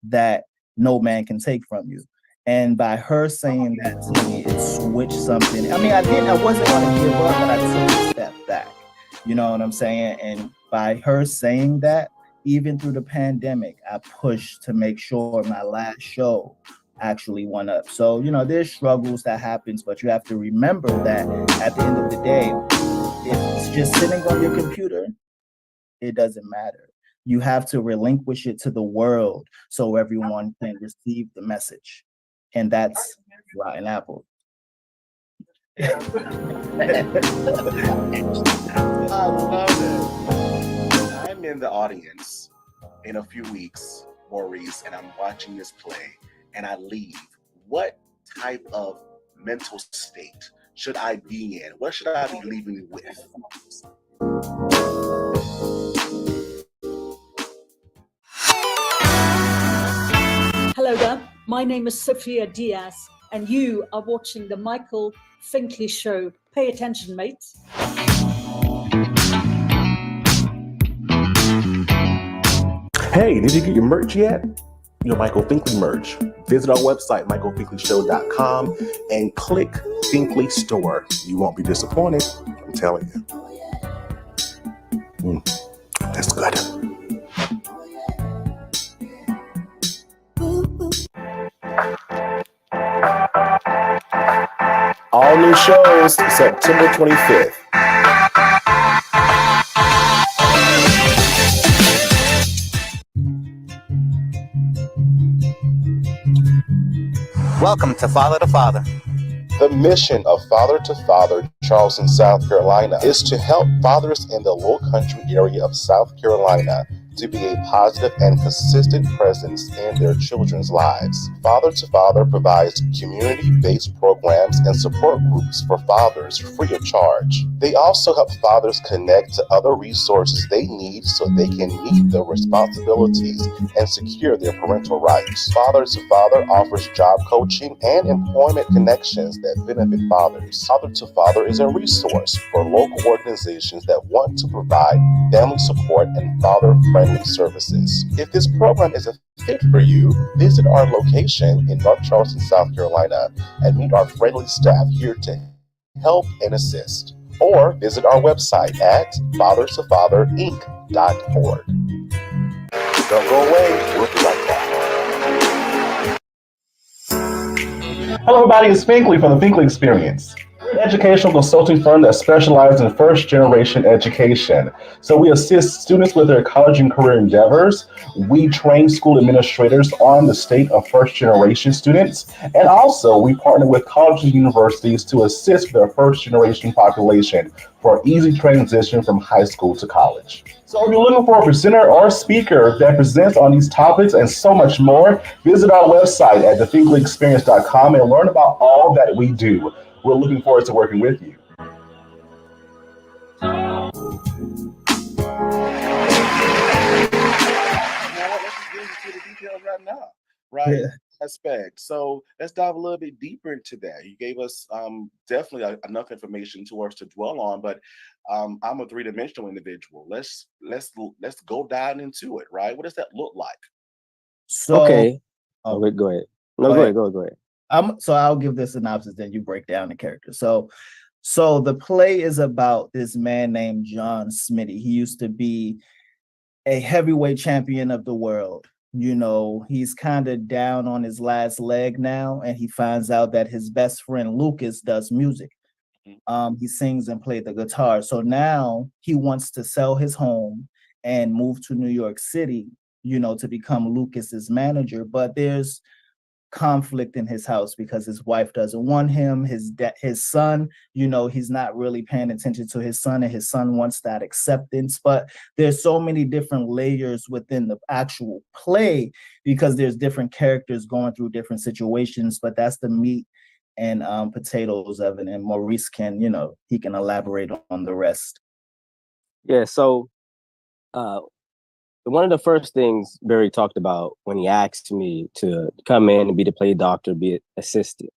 that no man can take from you. And by her saying that to me, it switched something. I mean, I wasn't going to give up, but I took a step back. You know what I'm saying? And by her saying that, even through the pandemic, I pushed to make sure my last show actually went up. So, there's struggles that happens, but you have to remember that at the end of the day, if it's just sitting on your computer, it doesn't matter. You have to relinquish it to the world so everyone can receive the message. And that's Rotten Apple. I love it. I'm in the audience in a few weeks, Maurice, and I'm watching this play and I leave. What type of mental state should I be in? What should I be leaving with? Hello there, my name is Sophia Diaz, and you are watching The Michael Finkley Show. Pay attention, mates. Hey, did you get your merch yet? Your Michael Finkley merch. Visit our website, michaelfinkley.com, and click Finkley Store. You won't be disappointed, I'm telling you. That's good. All new shows September 25th. Welcome to Father to Father. The mission of Father to Father, Charleston, South Carolina, is to help fathers in the Low Country area of South Carolina to be a positive and consistent presence in their children's lives. Father to Father provides community-based programs and support groups for fathers free of charge. They also help fathers connect to other resources they need so they can meet their responsibilities and secure their parental rights. Father to Father offers job coaching and employment connections that benefit fathers. Father to Father is a resource for local organizations that want to provide family support and father-friendly services. If this program is a fit for you, visit our location in North Charleston, South Carolina, and meet our friendly staff here to help and assist. Or visit our website at fathertofatherinc.org. Don't go away, we'll be right back. Hello everybody, it's Finkley from the Finkley Experience. We're an educational consulting firm that specializes in first-generation education. So we assist students with their college and career endeavors. We train school administrators on the state of first-generation students. And also, we partner with colleges and universities to assist their first-generation population for easy transition from high school to college. So if you're looking for a presenter or speaker that presents on these topics and so much more, visit our website at thefinkleyexperience.com and learn about all that we do. We're looking forward to working with you. Now, let's just get into the details right now, right? Yeah. Aspect. So let's dive a little bit deeper into that. You gave us definitely enough information to us to dwell on, but I'm a three-dimensional individual. Let's go down into it, right? What does that look like? So, okay. Go ahead. No, go ahead. So I'll give the synopsis, then you break down the character. So the play is about this man named John Smitty. He used to be a heavyweight champion of the world. He's kind of down on his last leg now, and he finds out that his best friend Lucas does music. He sings and plays the guitar. So now he wants to sell his home and moved to New York City, to become Lucas's manager. But there's conflict in his house because his wife doesn't want him. His son, he's not really paying attention to his son, and his son wants that acceptance. But there's so many different layers within the actual play because there's different characters going through different situations. But that's the meat and potatoes of it. And Maurice can, he can elaborate on the rest. Yeah. So, one of the first things Barry talked about when he asked me to come in and be the play doctor, be an assistant,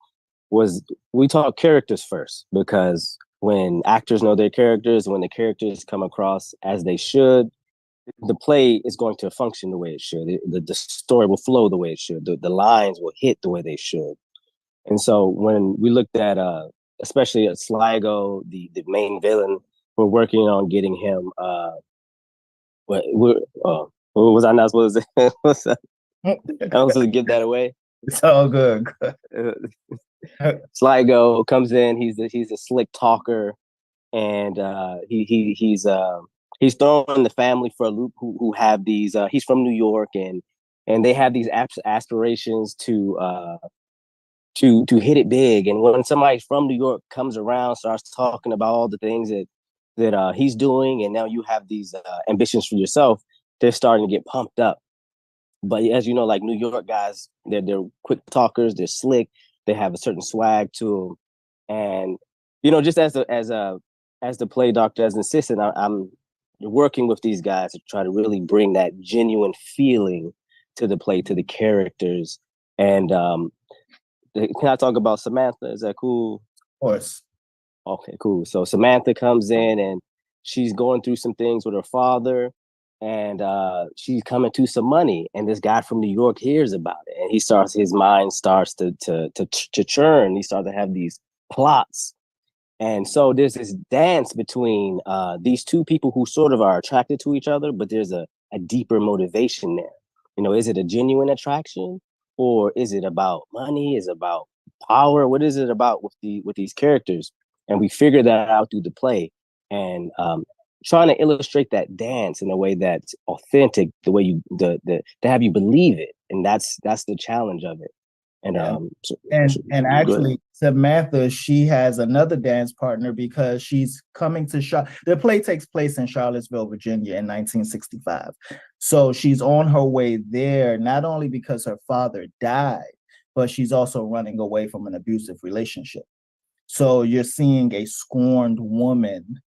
was we talk characters first, because when actors know their characters, when the characters come across as they should, the play is going to function the way it should. The story will flow the way it should. The lines will hit the way they should. And so when we looked at, especially at Sligo, the main villain, we're working on getting him, what was I not supposed to say? I was supposed to give that away. It's all good. Sligo comes in. He's a slick talker, and he's throwing the family for a loop. Who have these? He's from New York, and they have these aspirations to hit it big. And when somebody from New York comes around, starts talking about all the things that he's doing, and now you have these ambitions for yourself, they're starting to get pumped up. But as you know, like New York guys, they're quick talkers, they're slick, they have a certain swag to them. And just as the play doctor, as an assistant, I'm working with these guys to try to really bring that genuine feeling to the play, to the characters. And can I talk about Samantha? Is that cool? Of course. Okay, cool. So Samantha comes in and she's going through some things with her father, and she's coming to some money. And this guy from New York hears about it, and his mind starts to churn. He starts to have these plots. And so there's this dance between these two people who sort of are attracted to each other, but there's a deeper motivation there. Is it a genuine attraction, or is it about money? Is it about power? What is it about with these characters? And we figure that out through the play, and trying to illustrate that dance in a way that's authentic, the way to have you believe it, and that's the challenge of it. And and actually, Samantha, she has another dance partner because she's coming to the play takes place in Charlottesville, Virginia in 1965. So she's on her way there, not only because her father died, but she's also running away from an abusive relationship. So you're seeing a scorned woman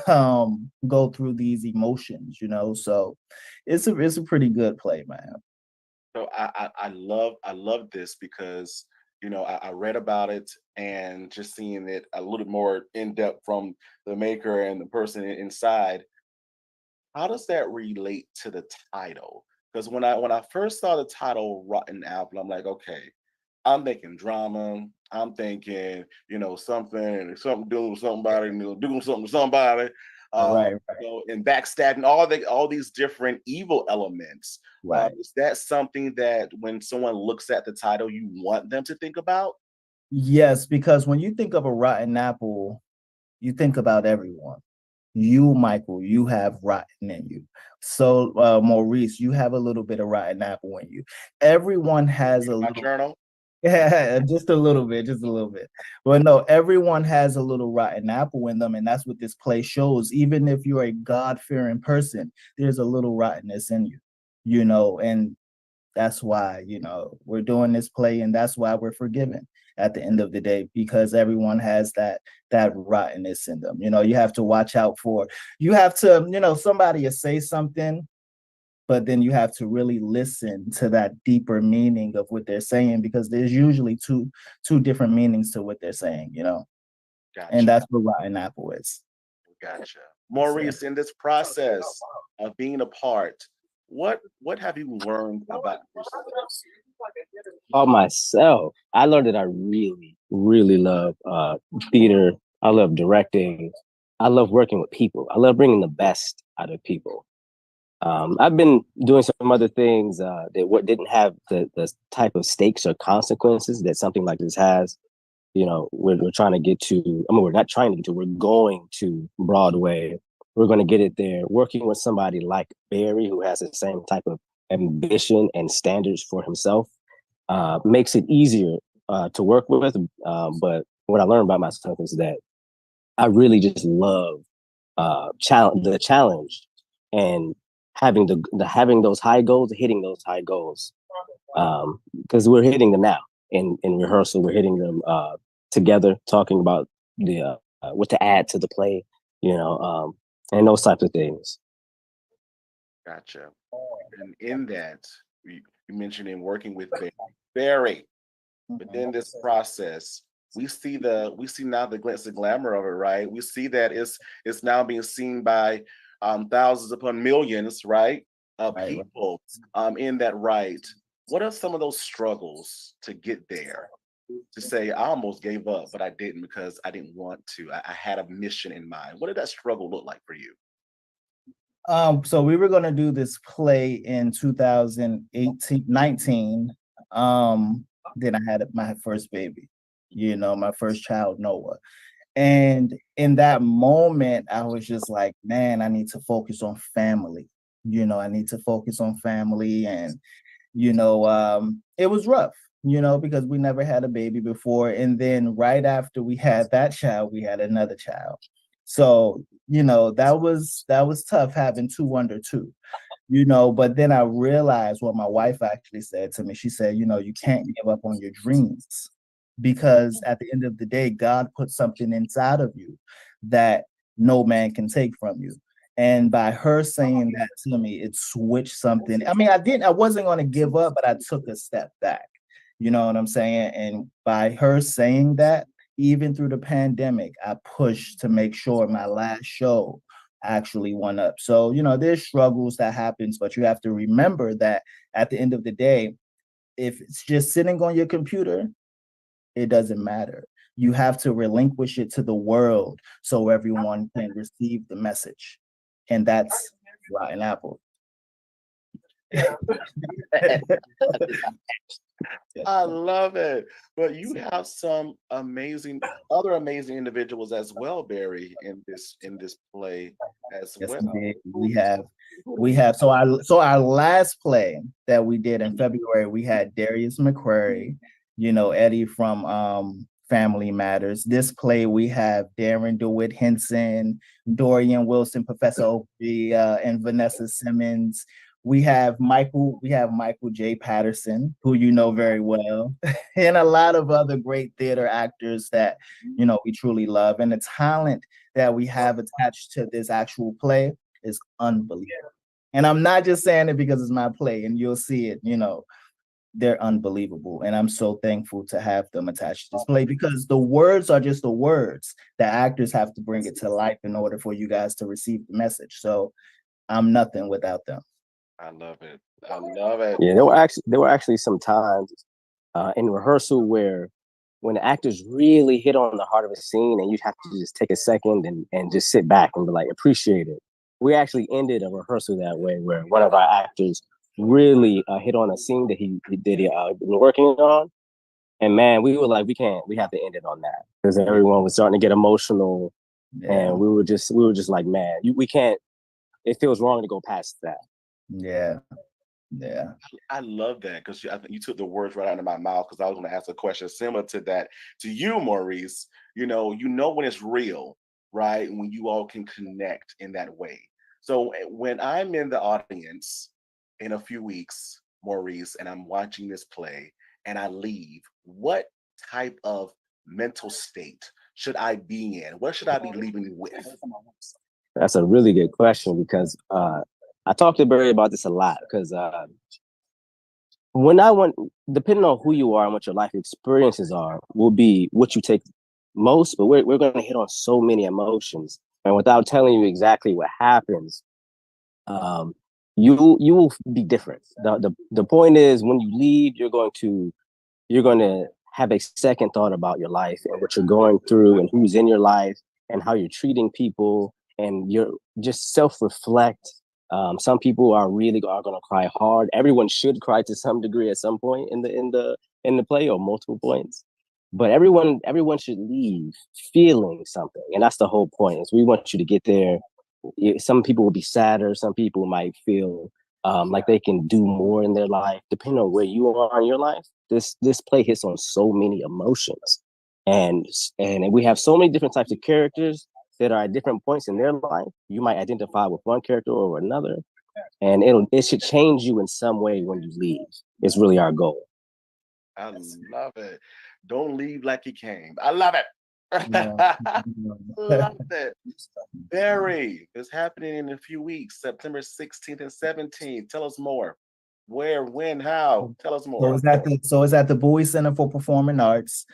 go through these emotions, so it's a pretty good play, man. So I love this because I read about it, and just seeing it a little more in depth from the maker and the person inside. How does that relate to the title? Because when I first saw the title Rotten Apple, I'm like, okay, I'm thinking drama. I'm thinking, something doing with somebody, doing something to somebody. Right. And backstabbing, all these different evil elements. Right. Is that something that when someone looks at the title, you want them to think about? Yes, because when you think of a rotten apple, you think about everyone. You, Michael, you have rotten in you. So, Maurice, you have a little bit of rotten apple in you. Everyone has a little. Journal. Yeah, just a little bit. But no, everyone has a little rotten apple in them, and that's what this play shows. Even if you're a God-fearing person, there's a little rottenness in you, and that's why, we're doing this play, and that's why we're forgiven at the end of the day, because everyone has that rottenness in them. You have to watch out for, somebody will say something, but then you have to really listen to that deeper meaning of what they're saying, because there's usually two different meanings to what they're saying, Gotcha. And that's what rotten apple is. Gotcha. Maurice, in this process of being a part, what have you learned about yourself? About myself, I learned that I really, really love theater. I love directing. I love working with people. I love bringing the best out of people. I've been doing some other things that didn't have the type of stakes or consequences that something like this has. We're trying to get to. I mean, we're not trying to get to. We're going to Broadway we're going to get it there. Working with somebody like Barry, who has the same type of ambition and standards for himself, makes it easier to work with. But what I learned about myself is that I really just love the challenge and having having those high goals, hitting those high goals, because we're hitting them now in rehearsal. We're hitting them together, talking about the what to add to the play, and those types of things. Gotcha. And in that, you mentioned in working with Barry, within this process, we see now the glitz and glamour of it, right? We see that it's now being seen by thousands upon millions, right, of people in that right. What are some of those struggles to get there? To say, I almost gave up, but I didn't because I didn't want to. I had a mission in mind. What did that struggle look like for you? So we were going to do this play in 2019. Then I had my first baby, my first child, Noah. And in that moment, I was just like, man, I need to focus on family. I need to focus on family. And, it was rough, because we never had a baby before. And then right after we had that child, we had another child. So, that was tough having two under two, but then I realized what my wife actually said to me. She said, you can't give up on your dreams, because at the end of the day, God put something inside of you that no man can take from you. And by her saying that to me, it switched something. I mean, I wasn't going to give up, but I took a step back. You know what I'm saying? And by her saying that, even through the pandemic, I pushed to make sure my last show actually went up. So, there's struggles that happens, but you have to remember that at the end of the day, if it's just sitting on your computer, it doesn't matter. You have to relinquish it to the world so everyone can receive the message. And that's Rotten Apple. I love it. But you have some other amazing individuals as well, Barry, in this play as well. We have. So our last play that we did in February, we had Darius McQuarrie, Eddie from Family Matters. This play we have Darren DeWitt Henson, Dorian Wilson, Professor Oakley, and Vanessa Simmons. We have Michael J. Patterson, who you know very well, and a lot of other great theater actors that we truly love. And the talent that we have attached to this actual play is unbelievable. And I'm not just saying it because it's my play, and you'll see it, they're unbelievable. And I'm so thankful to have them attached to this play, because the words are just the words. The actors have to bring it to life in order for you guys to receive the message. So I'm nothing without them. I love it. I love it. Yeah, there were actually some times in rehearsal where when the actors really hit on the heart of a scene and you have to just take a second and just sit back and be like, appreciate it. We actually ended a rehearsal that way, where one of our actors really hit on a scene that he been working on. And man, we were like, we have to end it on that, because everyone was starting to get emotional. Yeah. And we were just like, man, we can't, it feels wrong to go past that. Yeah. I love that, because I think you took the words right out of my mouth, because I was going to ask a question similar to that to you, Maurice. You know when it's real, right? When you all can connect in that way. So when I'm in the audience in a few weeks, Maurice, and I'm watching this play and I leave, what type of mental state should I be in? What should I be leaving with? That's a really good question, because I talk to Barry about this a lot, because depending on who you are and what your life experiences are, will be what you take most. But we're going to hit on so many emotions, and without telling you exactly what happens, you will be different. The point is, when you leave, you're going to have a second thought about your life and what you're going through and who's in your life and how you're treating people, and you're just self-reflect. Some people are going to cry hard. Everyone should cry to some degree at some point in the play, or multiple points. But everyone should leave feeling something, and that's the whole point. Is we want you to get there some people will be sadder. Some people might feel like they can do more in their life, depending on where you are in your life. This play hits on so many emotions, and we have so many different types of characters that are at different points in their life. You might identify with one character or another, and it should change you in some way when you leave. It's really our goal. I love it. Don't leave like you came. I love it. Love it. Barry, it's happening in a few weeks, September 16th and 17th. Tell us more. Where, when, how? Tell us more. So it's at the Bowie Center for Performing Arts.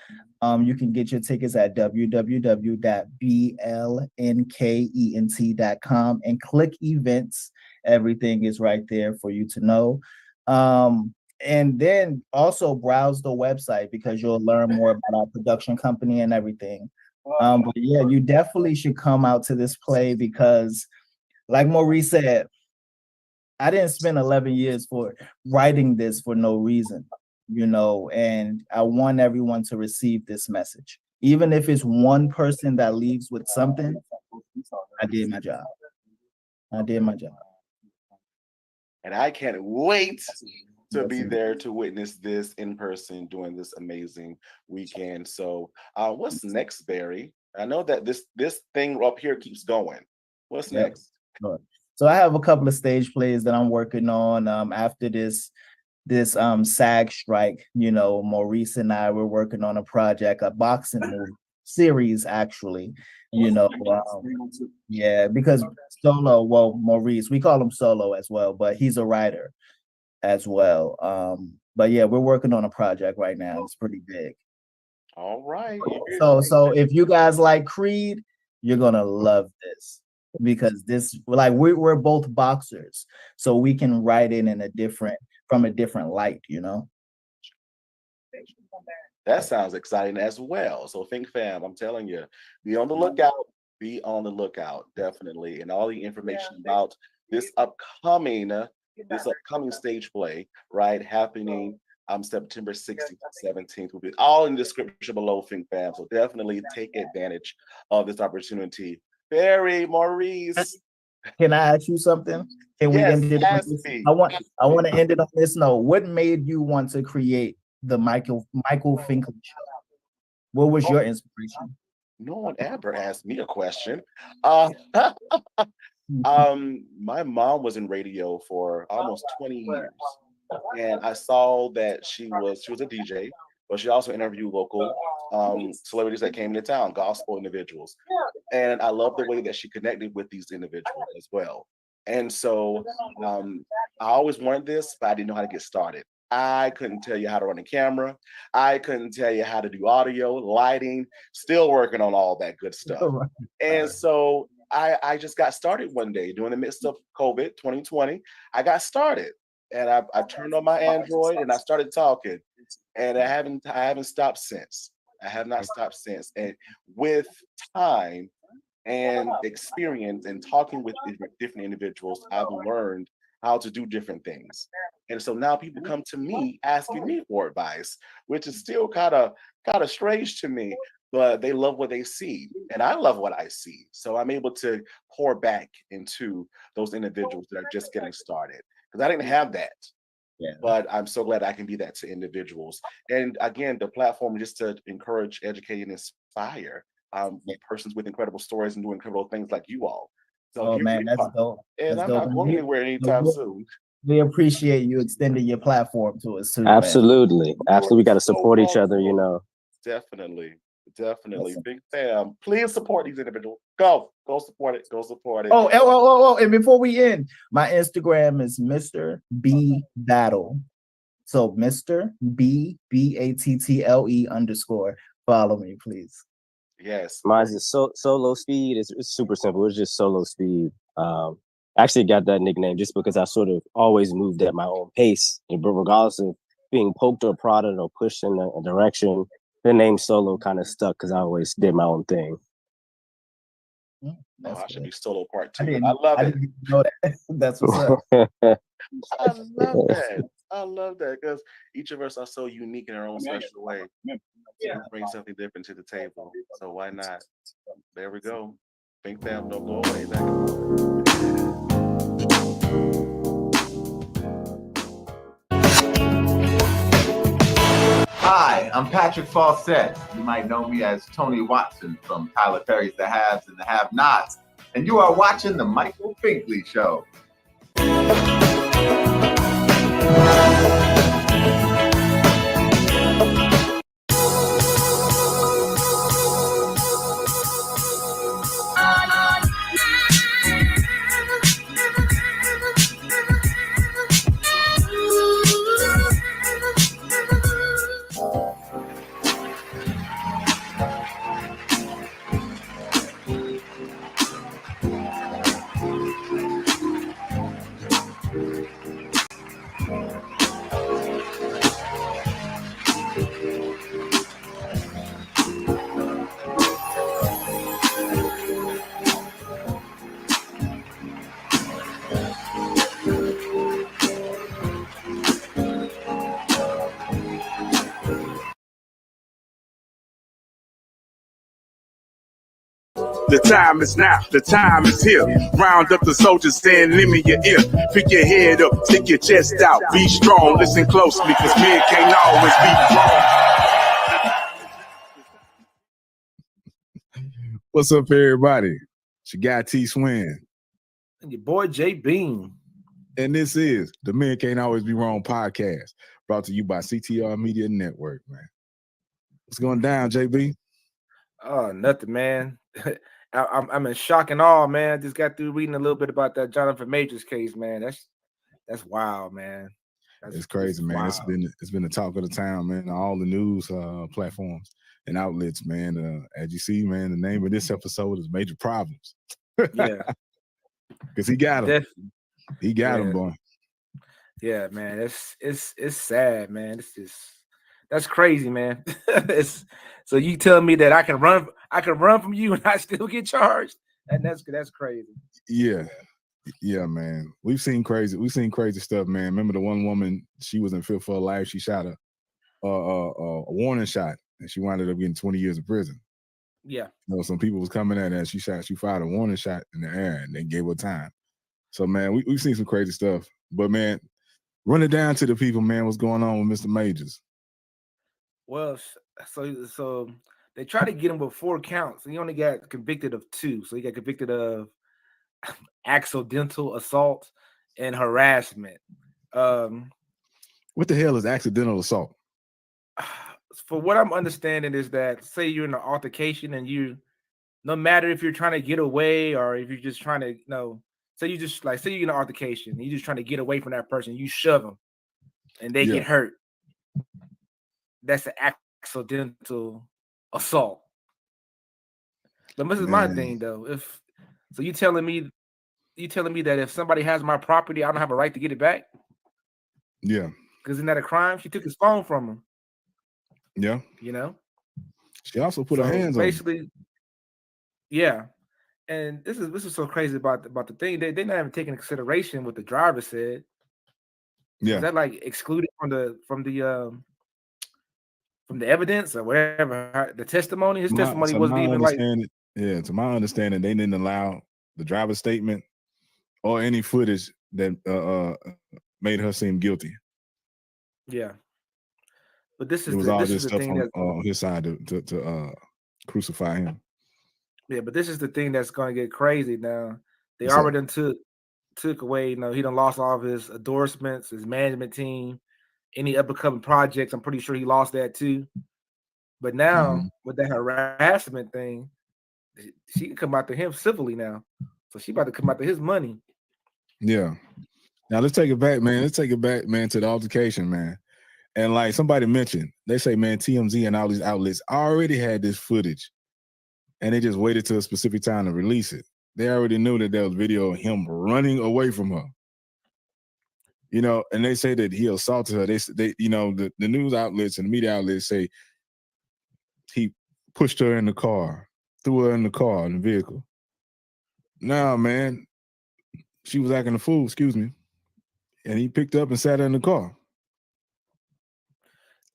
You can get your tickets at www.blnkent.com and click events. Everything is right there for you to know. And then also browse the website because you'll learn more about our production company and everything. But yeah, you definitely should come out to this play because, like Maurice said, I didn't spend 11 years for writing this for no reason, and I want everyone to receive this message. Even if it's one person that leaves with something, I did my job. And I can't wait to be there to witness this in person during this amazing weekend. So what's next, Barry? I know that this thing up here keeps going. What's next? Sure. So I have a couple of stage plays that I'm working on after this SAG strike. Maurice and I were working on a project, a boxing movie series, actually. Because Maurice, we call him Solo as well, but he's a writer as well. But yeah, we're working on a project right now. It's pretty big. All right. So if you guys like Creed, you're gonna love this because we're both boxers, so we can write it from a different light. That sounds exciting as well. So Think Fam, I'm telling you, be on the lookout. Be on the lookout, definitely. And all the information about this upcoming stage play, right, happening September 16th and 17th will be all in the description below, Think Fam. So definitely take advantage of this opportunity. Barry, Maurice. Can I ask you something? Can we end it on this? I want to end it on this note. What made you want to create the Michael Finkley Show? What was your inspiration? No one ever asked me a question. My mom was in radio for almost 20 years, and I saw that she was a DJ, but she also interviewed local celebrities that came into town, gospel individuals. And I love the way that she connected with these individuals as well. And so I always wanted this, but I didn't know how to get started. I couldn't tell you how to run a camera. I couldn't tell you how to do audio, lighting, still working on all that good stuff. And so I just got started one day during the midst of COVID 2020. I got started and I turned on my Android and I started talking. And I haven't stopped since. I have not stopped since. And with time and experience and talking with different individuals, I've learned how to do different things. And so now people come to me asking me for advice, which is still kind of strange to me, but they love what they see. And I love what I see. So I'm able to pour back into those individuals that are just getting started. Because I didn't have that. Yeah. But I'm so glad I can be that to individuals. And again, the platform just to encourage, educate, and inspire persons with incredible stories and doing incredible things like you all. So that's dope. And I'm not going anywhere anytime soon. We appreciate you extending your platform to us too. Absolutely. Man. Absolutely. We got to support each other, Definitely. Big Fam. Please support these individuals. Go support it. Oh, and before we end, my Instagram is Mr. B Battle. So Mr. B BATTLE _ follow me, please. Yes. Mine's is Solo Speed. It's super simple. It's just Solo Speed. Actually got that nickname just because I sort of always moved at my own pace. But regardless of being poked or prodded or pushed in a direction, the name Solo kind of stuck because I always did my own thing. I should be Solo part 2. I love it. Didn't know that. That's what's up. I love that because each of us are so unique in our own special way. We bring something different to the table. So why not? There we go. Think fam, don't go away. Back and forth. Hi, I'm Patrick Fawcett. You might know me as Tony Watson from Tyler Perry's The Haves and the Have-Nots. And you are watching The Michael Finkley Show. The time is now, the time is here. Round up the soldiers, stand them in your ear. Pick your head up, stick your chest out, be strong, listen closely, cause men can't always be wrong. What's up, everybody? It's your guy T Swin. And your boy J Bean. And this is the Men Can't Always Be Wrong podcast, brought to you by CTR Media Network, man. What's going down, JB? Oh, nothing, man. I'm in shock and awe, man. I just got through reading a little bit about that Jonathan Majors case, man. That's wild, man. It's crazy, man. Wild. It's been the talk of the town, man. All the news platforms and outlets, man. As you see, man, the name of this episode is Major Problems. Yeah, because he got him. Definitely. He got him, boy. Yeah, man. It's sad, man. That's crazy, man. So you tell me that I can run from you and I still get charged? And that's crazy. Yeah, man. We've seen crazy stuff, man. Remember the one woman, she was in fear for her life. She shot a warning shot, and she wound up getting 20 years in prison. Yeah. You know, some people was coming at her, and she fired a warning shot in the air, and they gave her time. So, man, we've seen some crazy stuff. But, man, run it down to the people, man. What's going on with Mr. Majors? Well, so they tried to get him with 4 counts. He only got convicted of 2. So he got convicted of accidental assault and harassment. What the hell is accidental assault? For what I'm understanding is that, say you're in an altercation and no matter if you're trying to get away or if you're just trying to, say you're in an altercation, you're just trying to get away from that person, you shove them and they get hurt. That's an accidental assault. But this is my thing, though. You telling me that if somebody has my property, I don't have a right to get it back? Yeah. Because isn't that a crime? She took his phone from him. Yeah. She also put her hands on him. Yeah. And this is so crazy about the thing. They're not even taking consideration what the driver said. Yeah. Is that like excluded from the evidence or whatever, the testimony? His testimony wasn't even like. Yeah, to my understanding, they didn't allow the driver's statement or any footage that made her seem guilty. Yeah, but this is all this this is the stuff thing on his side to crucify him. Yeah, but this is the thing that's going to get crazy now. They What's already took away. He done lost all of his endorsements, his management team, any upcoming projects. I'm pretty sure he lost that too. But now with that harassment thing, she can come after him civilly now. So she about to come after his money. Yeah. Now let's take it back, man. To the altercation, man. And like somebody mentioned, they say, man, TMZ and all these outlets already had this footage, and they just waited till a specific time to release it. They already knew that there was video of him running away from her. And they say that he assaulted her. They the news outlets and the media outlets say he pushed her in the car, threw her in the vehicle. Nah, man, she was acting a fool, excuse me. And he picked up and sat her in the car.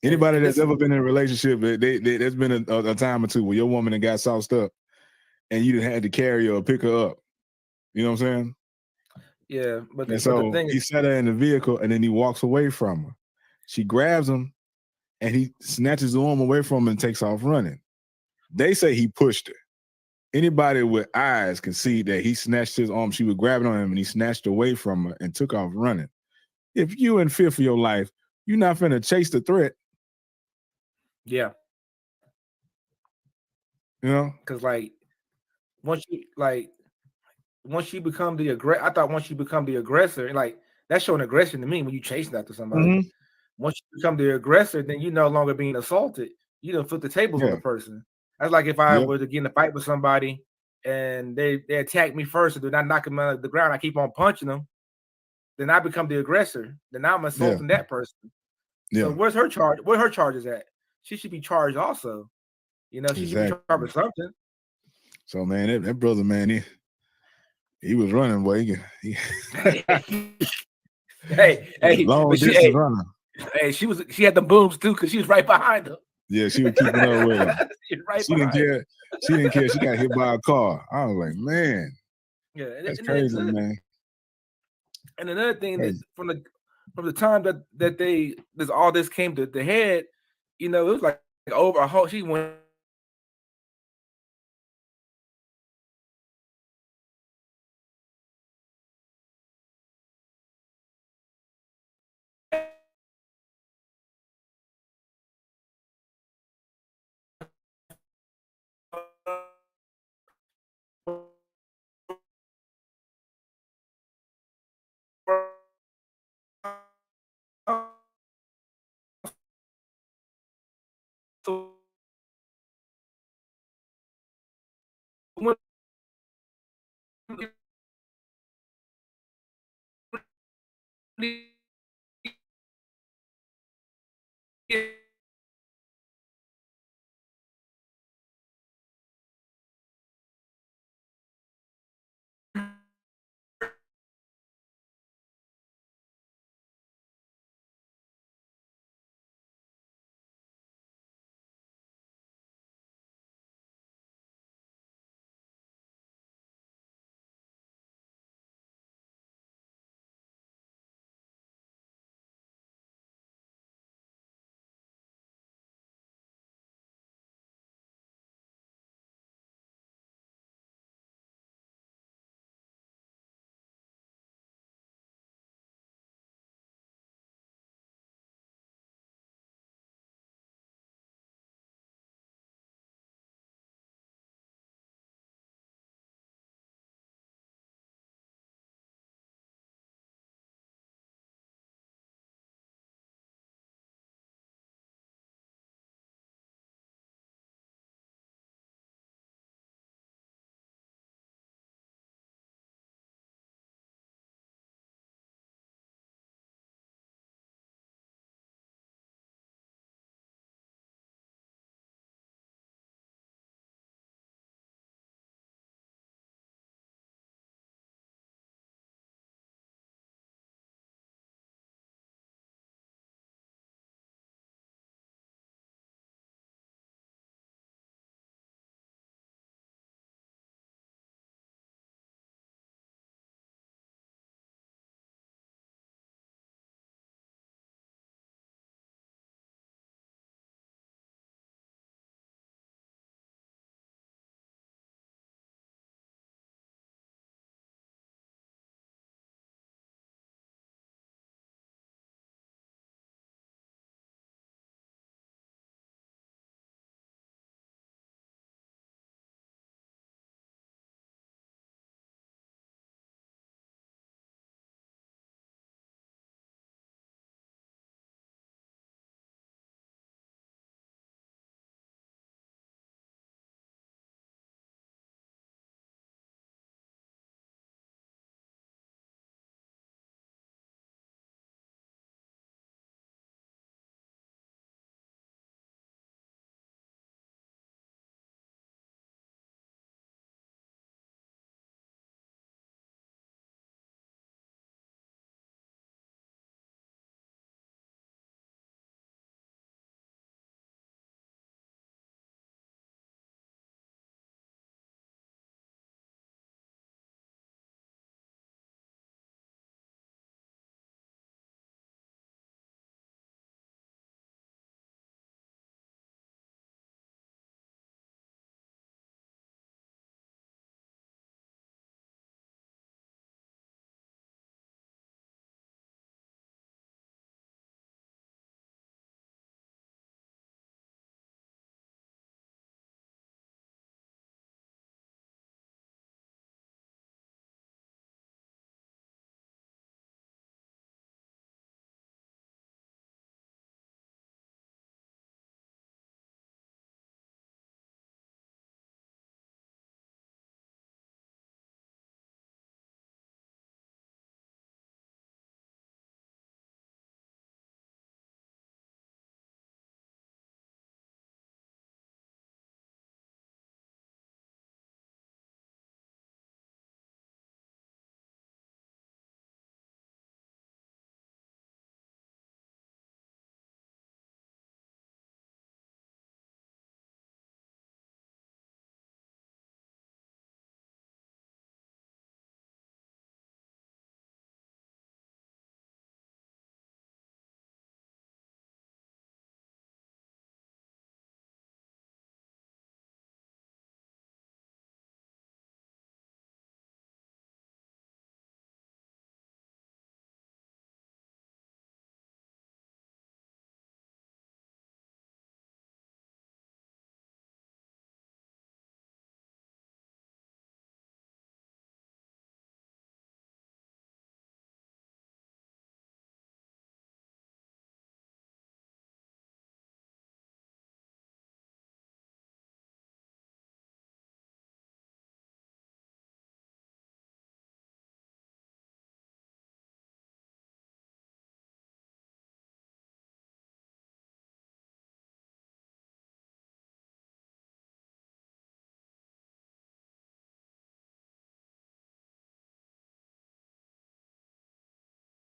Anybody that's ever been in a relationship, there's been a time or two where your woman got sauced up and you had to carry her or pick her up. You know what I'm saying? Yeah, but And the so thing he is, set her in the vehicle, and then he walks away from her. She grabs him, and he snatches the arm away from him and takes off running. They say he pushed her. Anybody with eyes can see that he snatched his arm. She was grabbing on him, and he snatched away from her and took off running. If you in fear for your life, you're not finna chase the threat. yeah, You know? because like once you become the aggressor, I thought once you become the aggressor, like that's showing aggression to me when you chasing after somebody. Mhm. Once you become the aggressor, then you're no longer being assaulted. You don't flip the tables on Yeah. the person. That's like if I Yep. were to get in a fight with somebody and they attack me first, and then I knock them on the ground, I keep on punching them, then I become the aggressor. Then I'm assaulting that person. So Yeah. where's her charge? Where her charges at? She should be charged also. You know, she should be Exactly. charged with something. So man, that brother, man, he was running, boy. Hey, long but distance runner. she had the booms too because she was right behind him. Yeah, she was keeping up with him. Right She didn't behind care. She didn't care. She got hit by a car. I was like, man, Yeah, that's and crazy, then, man. and another thing that Crazy. from the time that all this came to the head, you know, it was like over a whole. She went.